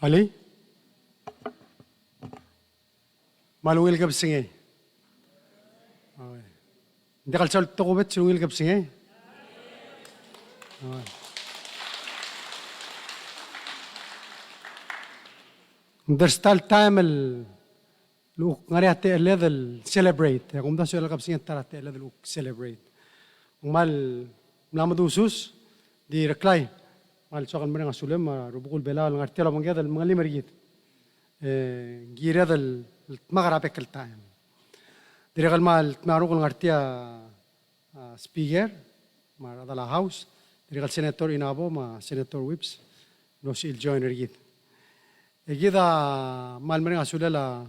Ali? Malungil kapsinge. Hindi kalsal to ko bet silungil kapsinge. There's tal time lu ngari ate level celebrate. Ya kumda suel kapsinge tarate level celebrate. Mal mlamadusus di reklay. Mal sokan mereng asulem rubukul belal ngarti la mangeda mga limergit. Gira dal magarapek el time. Diregal mal marukul ngartia speaker mar adala house. Diregal senator inabo ma senator whips no sil joiner git. Egida mal mereng asulela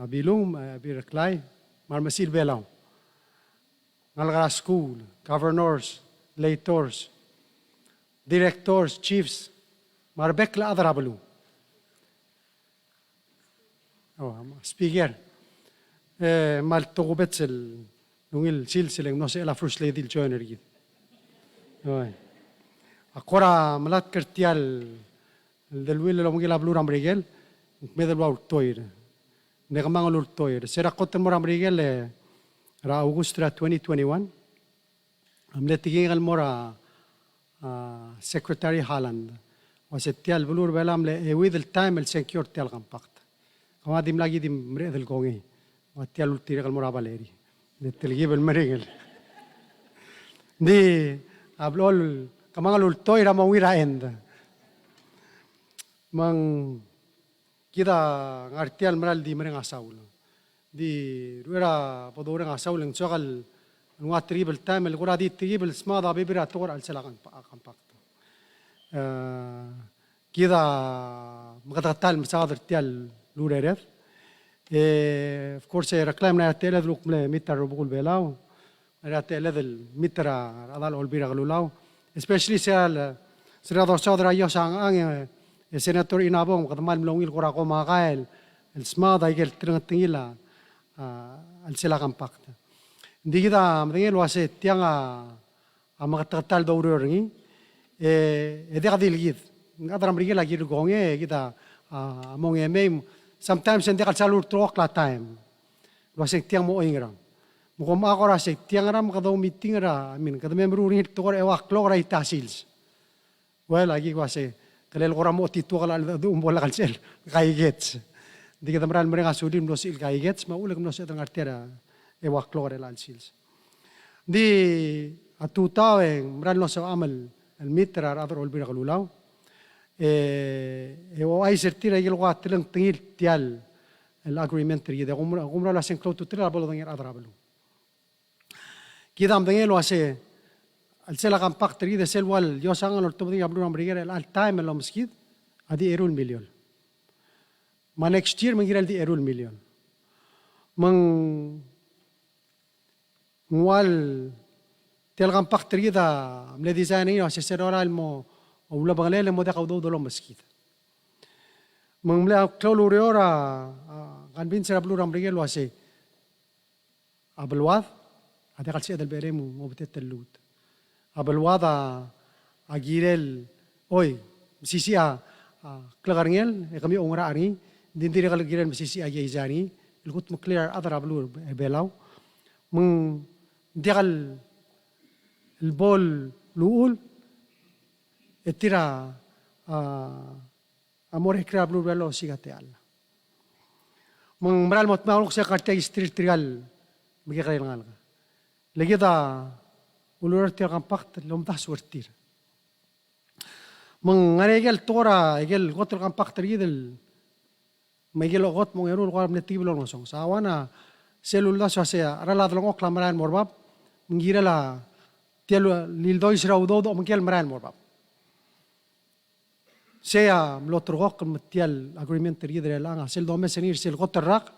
bilum bireklay mar masil belaw. Ngalgara school, governors, lators, directors, chiefs, marbek la adrablu. Oh, speaker. Mal togubetsel nungil silsileng no se la first lady joiner git. Akora malat kertial del will lo mungil ablu rambrigel, medel wa urtoir. Negamang urtoir. Sera kotten morambrigel ra Augustra 2021. Amle tiging mora Secretary Holland was it tial bulur belam le with the time el secure tial compact. Kama dim lagi dim mre del gongi. Wa tial ultira kal mora valeri. De telgib el merigel. Di ablol kamang ultoy ra mawira end. Mang kita ngartial meral di mereng asaul. Di ruera podore asaul en sokal نوع تريبل تامل غورا دي تريبل سمادا بيبرا تور على سلاقن كمباكت كذا مقدرتال مصادر تيال لوريرف Of course, reclaim na tele look mle mitar bukul belau. Na tele del mitra adal olbira galulau. Especially sa do saudara yo sang ang senator inabong katamal mlongil kura ko makael el smada igel tingila al sila kampakta. Hindi kita mtingil wase tianga mga tatal do ringi de kadil gid. Ngadram rigel lagi gonge kita among emem sometimes hindi ka salur trok la time. Wase tiang mo ingram. Mukom ako ra se tiang ram kadaw meeting ra kada member ring to kor ewak klok ra itasils. Well lagi wase kalel kora mo titu kala umbola kalsel kai gets. Di kita meran mereka sudim no sil kai gets maulag no se tang artera ewak klok ra sils. Di atutaweng meran no sa amal el mitra ra ol bira kalulaw. O ay sertira igil wat lang tingil tial el agreement ri de gumra la sen clo tu tira bolo dangir adrablu. Kita am dangelo ase al sela kampak tri de selwal yo sangan or tobdi ablu amriger al time lo mskid adi erul million. Ma next year mangiral di erul million. Mang wal tel kampak tri da mle design yo ase seroral mo ولا بغلال مو دقوا دو دولو مسكيت من ملا كلو ريورا كان بين سرب لو رامريجل واسي ابلواذ هذا قال سيد البريم وبتت اللود ابلواذ اجيرل اوي مسيسيا كلغارنيل كمي اونرا اري دينديري قال جيرل مسيسيا جيزاني الكوت مكلير اذر ابلو بلاو من ديال البول لول etira amore krablu belo sigate alla mong maral mot maulok sa karte street trial bigi kay ngal lagi da ulur tir kampak lomta suertir mong ngaregel tora egel gotr kampak trigel magel got mong erul kwam netiblo no song sawana selula sa rala dlong ok lamran morbab ngira la tielo lildo isra udo do mongel maran morbab sea mlotrogok mtial agreement teriedre langa sel do mesenir sel goterrak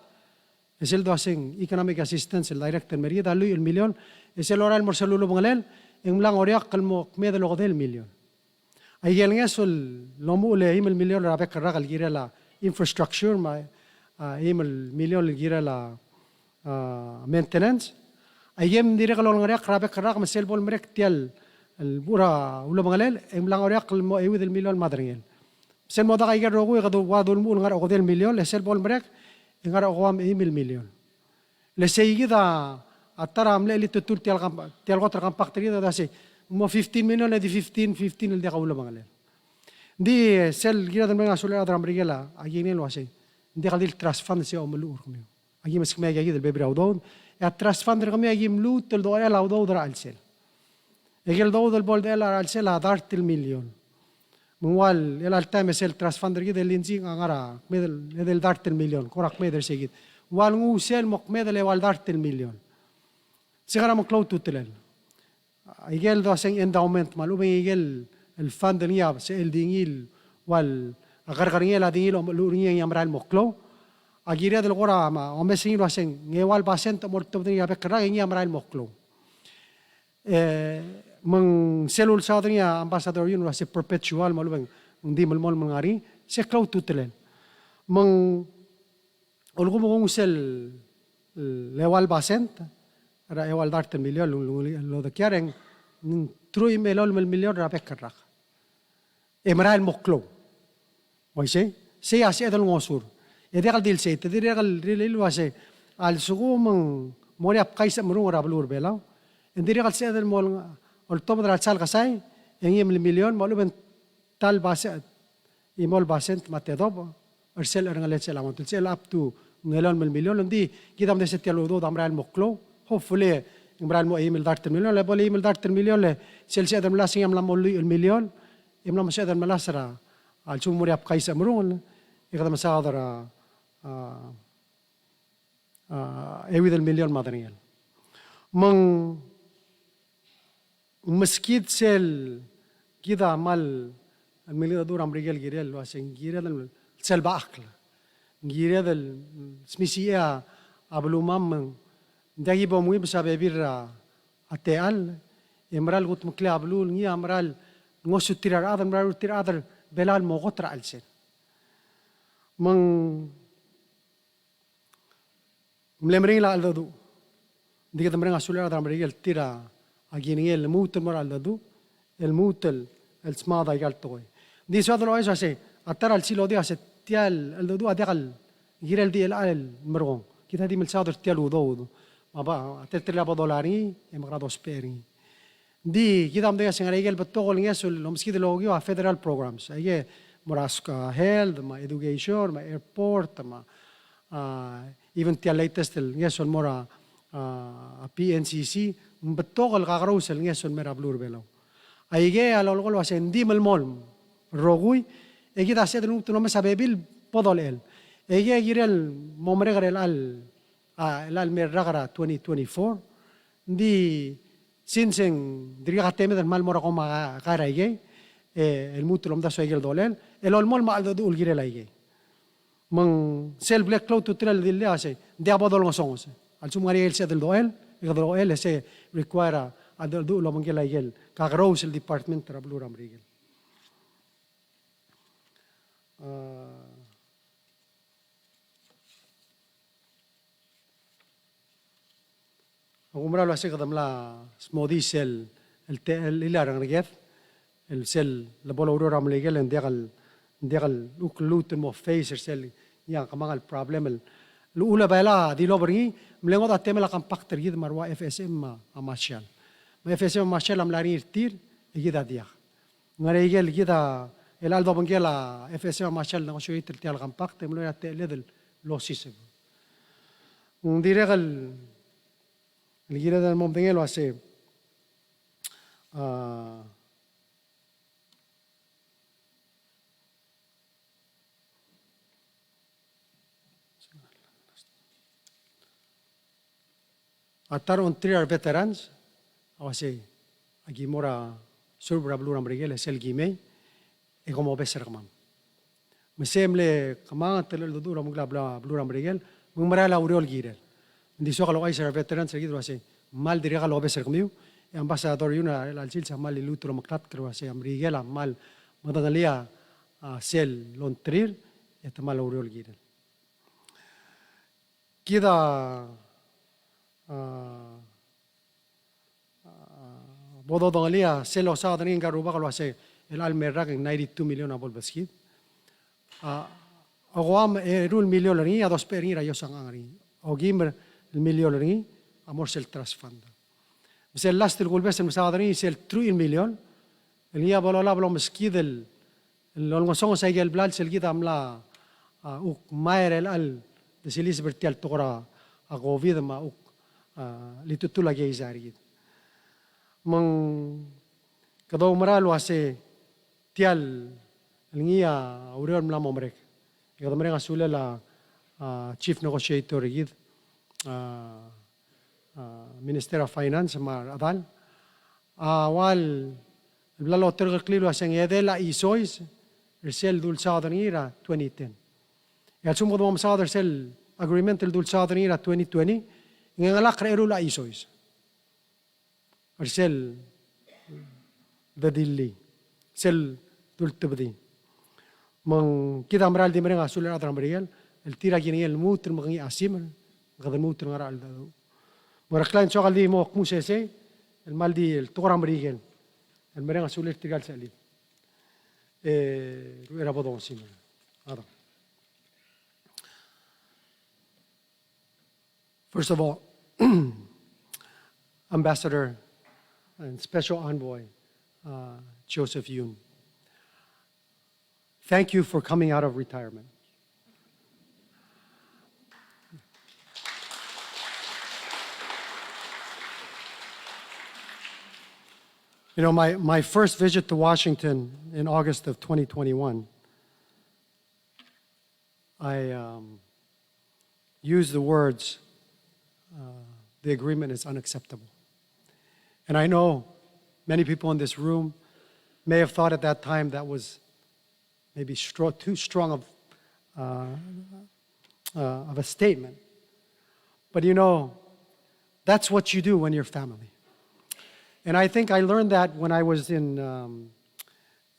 sel do asen economic assistance el director merieda lu el million sel oral morselu bangalel en lang oriak kalmo kmede lo del million ayel ngesol lomu le el million rabek ragal gira la infrastructure ma el million gira la maintenance ayem dire kalon ngariak rabek rak mesel bol merek tial el bura ulo bangalel en lang oriak kalmo ewi del million madringel sel moda kay rogo kadu wadul mul ngar o del million le sel bol brek ngar o am email million le seygi da atara amle li tutul tial gotra kampak tri da se mo 15 million di 15 el de kawlo mangale di sel gira da menga sule adram rigela agine lo ase di kadil trust fund se o mulu urkme agi meskme agi del bebra udod ya trust fund rgme agi mlut el do ala udod ra al sel egel do del bol de ala al sel adart el million Mual el altame sel trasfander gid el injing angara medel dart el million korak medel segid wal ngu sel mok medel wal dart el million sigara mo cloud tutelel igel do sen endowment malu igel el fund niya se el dingil wal agar ngel adingil lu niya yamral mo cloud agira del gora ma o mesin lo sen ngewal basent morto niya bekra niya yamral mo cloud meng selul sadria ambassador yun was perpetual malubeng hindi malmol mangari se cloud tutelen meng olgo mo sel lewal basent ra ewal dart million lo de kiareng true melol million ra pekrak emral moklo moise se ase dal ngosur edegal dil se edegal rilil wase al sugum mori ap kaisa murung ra blur belaw edegal se dal mol الطب در سال قصاي ينيم المليون مالو بن تال باسه يمول باسنت ما تدوب ارسل ارنغلت سلام تلسل اب تو نيلون من المليون دي كده من ستيلو دو دامرال مكلو هوفلي امرال مو يمل دارت المليون لا بول يمل دارت المليون له سل سيدر ملاس يم لام المليون يم لام سيدر ملاسرا al sumuri ap kaisa murun يقدر مساعدر ايوي المليون مدنيال من مسكيد سيل كده عمل المليون دور امريكا جيرل واسن جيرل سيل باكل ngire del smisia ablumam dagi bomui besabe birra ateal emral gut mukle ablul ngi amral ngosu tirar adar mral tirar adar belal mogotra alsen mang mlemring la aldadu diga tamring asular adar mrigel tira agini el mutel moral aldadu el mutel el smada igal toy di suadro eso ase atara al silo dia se tial aldadu adigal girel di el al mergon kita di mel sadr tial udo ma ba atel $3 emgrado speri di kita am dia sengara igel betogol ngesul lomskid logio a federal programs aye moraska health ma education ma airport ma even the latest ngesul mora a PNCC betogol gagrosel ngesul mera blur belo aige alolgol wasendi mel mol rogui egida sed num tuno mesabebil podol el ege girel momregar el merragara 2024 di sinsen diriga teme del mal mora goma gara ige el mutulom da soigel dolel el olmol ma aldo dul girel ige mang sel black cloud to trel dille ase de abodol ngosongos al sumari el sed del doel el ese require aldo dul lo mangel ige ka grows el department tra bluram rigel Umra lo hace kadamla smodi sel el ilarang rigef el sel la bola aurora mlegel en degal uklut mo face sel ya kamangal problem el ula bala di lobri mlengo da temela compactor gid marwa FSM ma amashal ma FSM amashal amlari tir gida dia ngare igel gida el aldo bangela FSM amashal na shoy tirtial compactor mlo ya ledel losis un diregal el gira del Montengelo hace atar on 3 veterans hace aquí mora surbra blur ambrigel es el gimei e como beserman me semble kamang telel dura mugla blur ambrigel mumra la aureol girel di so kalau ai ser veteran ser gitu ase mal direga lo beser kmiu e ambasador yuna al chilsa mal lutro maktat kro ase amrigela mal madagalia sel lontrir e tamal auriol gidel kida bodo dongalia sel osa danin garuba kalau ase el almerrak 92 million abol baskid agwam rul million ringi a dos peringi rayo sangari ogimber el million ringi amor sel trust fund sel last el golbes el masadani sel 3 million el ya bolola bolo meskid el olngosong sa el blal sel gida amla uk maer el al de selis bertial tokora a covid ma uk litutula ge izari mang kado maralo ase tial el ngia aurel mla momrek kado mrenga sule la chief negotiator gid Minister of Finance mar adal awal blalo terga kliro aseng edela isois sel dul sadanira 2010 ya sumo dom sadar sel agreement el dul sadanira 2020 ngala krero la isois sel da dilli sel dul tibdi mang kita amral di merenga suler adram real el tira gini el mutr mangi asim غدا موت نرى الدو وركلان شغل دي موك موسى المال دي التورا مريجل المرينا سولير تقال سالي رويرا بدون سيمر هذا First of all, Ambassador and Special Envoy Joseph Yoon, thank you for coming out of retirement. You know, my first visit to Washington in August of 2021, I used the words, the agreement is unacceptable. And I know many people in this room may have thought at that time that was maybe too strong of of a statement. But you know, that's what you do when you're family. And I think I learned that when I was in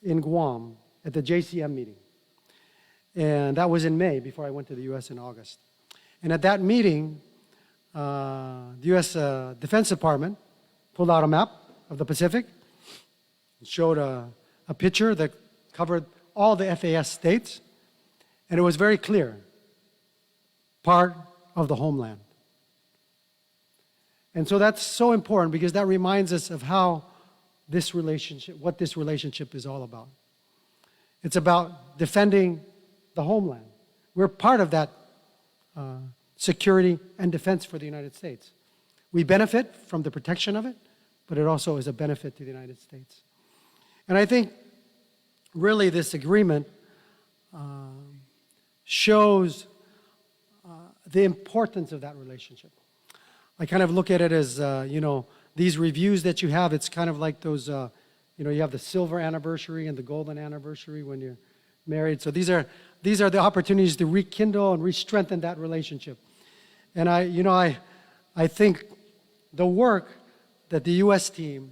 Guam at the JCM meeting. And that was in May, before I went to the U.S. in August. And at that meeting, the U.S. Defense Department pulled out a map of the Pacific, showed a picture that covered all the FAS states, and it was very clear, part of the homeland. And so that's so important because that reminds us of how this relationship, what this relationship is all about. It's about defending the homeland. We're part of that security and defense for the United States. We benefit from the protection of it, but it also is a benefit to the United States. And I think really this agreement shows the importance of that relationship. I kind of look at it as, you know, these reviews that you have, it's kind of like those, you know, you have the silver anniversary and the golden anniversary when you're married. So these are the opportunities to rekindle and re-strengthen that relationship. And I think the work that the U.S. team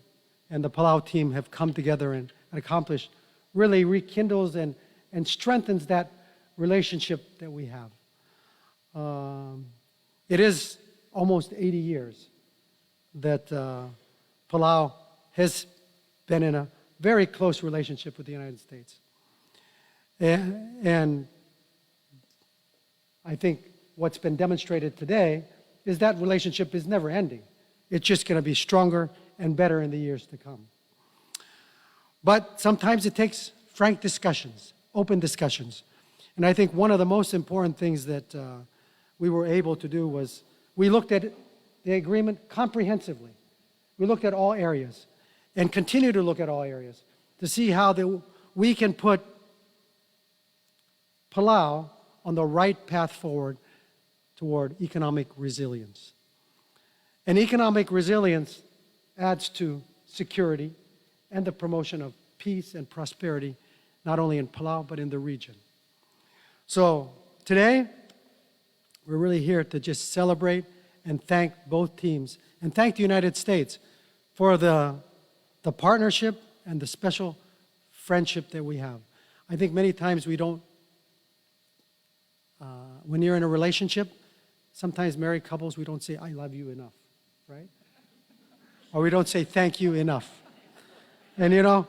and the Palau team have come together and accomplished really rekindles and strengthens that relationship that we have. It is almost 80 years that Palau has been in a very close relationship with the United States. And I think what's been demonstrated today is that relationship is never ending. It's just going to be stronger and better in the years to come. But sometimes it takes frank discussions, open discussions. And I think one of the most important things that we were able to do was we looked at the agreement comprehensively. We looked at all areas and continue to look at all areas to see how we can put Palau on the right path forward toward economic resilience. And economic resilience adds to security and the promotion of peace and prosperity, not only in Palau, but in the region. So today, we're really here to just celebrate and thank both teams and thank the United States for the partnership and the special friendship that we have. I think many times we don't, when you're in a relationship, sometimes married couples, we don't say, I love you enough, right? Or we don't say thank you enough. And you know,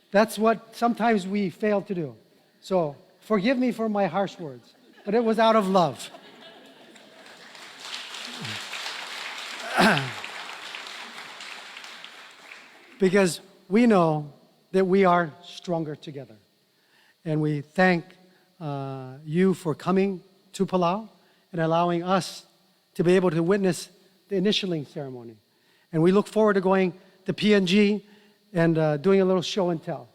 that's what sometimes we fail to do. So forgive me for my harsh words, but it was out of love. Because we know that we are stronger together. And we thank you for coming to Palau and allowing us to be able to witness the initialing ceremony. And we look forward to going to PNG and doing a little show and tell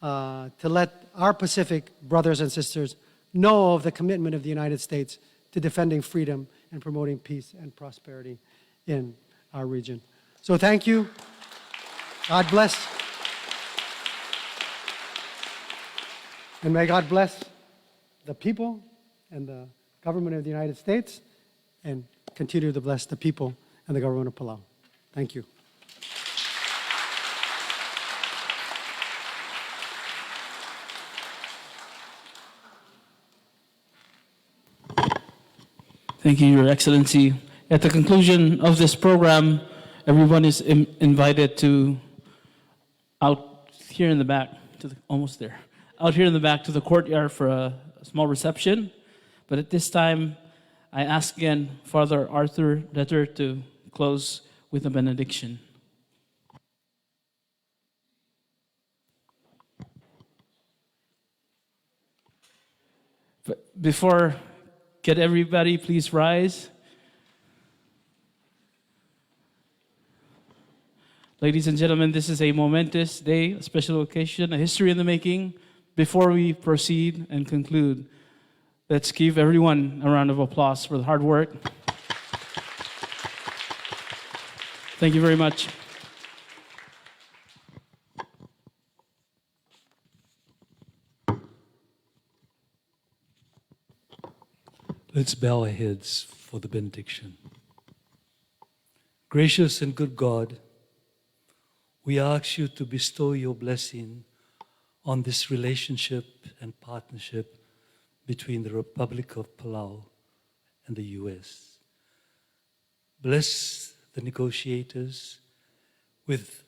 to let our Pacific brothers and sisters know of the commitment of the United States to defending freedom and promoting peace and prosperity in our region. So thank you. God bless. And may God bless the people and the government of the United States and continue to bless the people and the government of Palau. Thank you. Thank you, Your Excellency. At the conclusion of this program, everyone is invited to out here in the back, almost there, out here in the back to the courtyard for a small reception. But at this time, I ask again Father Arthur Detter to close with a benediction. But before, can everybody please rise? Ladies and gentlemen, this is a momentous day, a special occasion, a history in the making. Before we proceed and conclude, let's give everyone a round of applause for the hard work. Thank you very much. Let's bow our heads for the benediction. Gracious and good God, we ask you to bestow your blessing on this relationship and partnership between the Republic of Palau and the U.S. Bless the negotiators with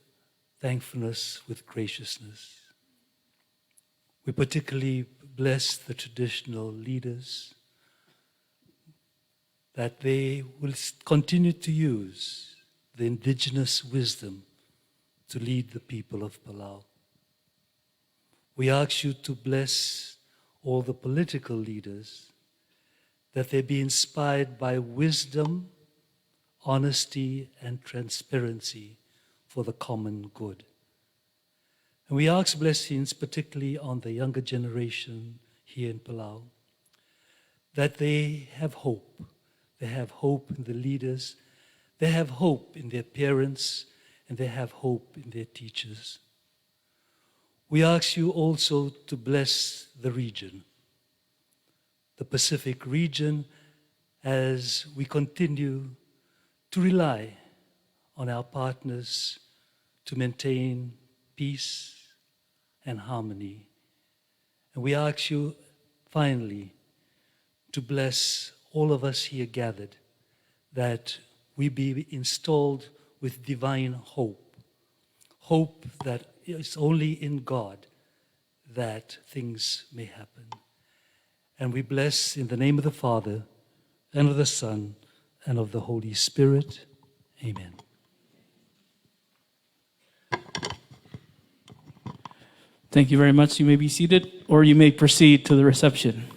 thankfulness, with graciousness. We particularly bless the traditional leaders, that they will continue to use the indigenous wisdom to lead the people of Palau. We ask you to bless all the political leaders, that they be inspired by wisdom, honesty, and transparency for the common good. And we ask blessings particularly on the younger generation here in Palau, that they have hope. They have hope in the leaders. They have hope in their parents, and they have hope in their teachers. We ask you also to bless the region, the Pacific region, as we continue to rely on our partners to maintain peace and harmony. And we ask you finally to bless all of us here gathered, that we be installed with divine hope, hope that it's only in God that things may happen. And we bless in the name of the Father, and of the Son, and of the Holy Spirit. Amen. Thank you very much. You may be seated, or you may proceed to the reception.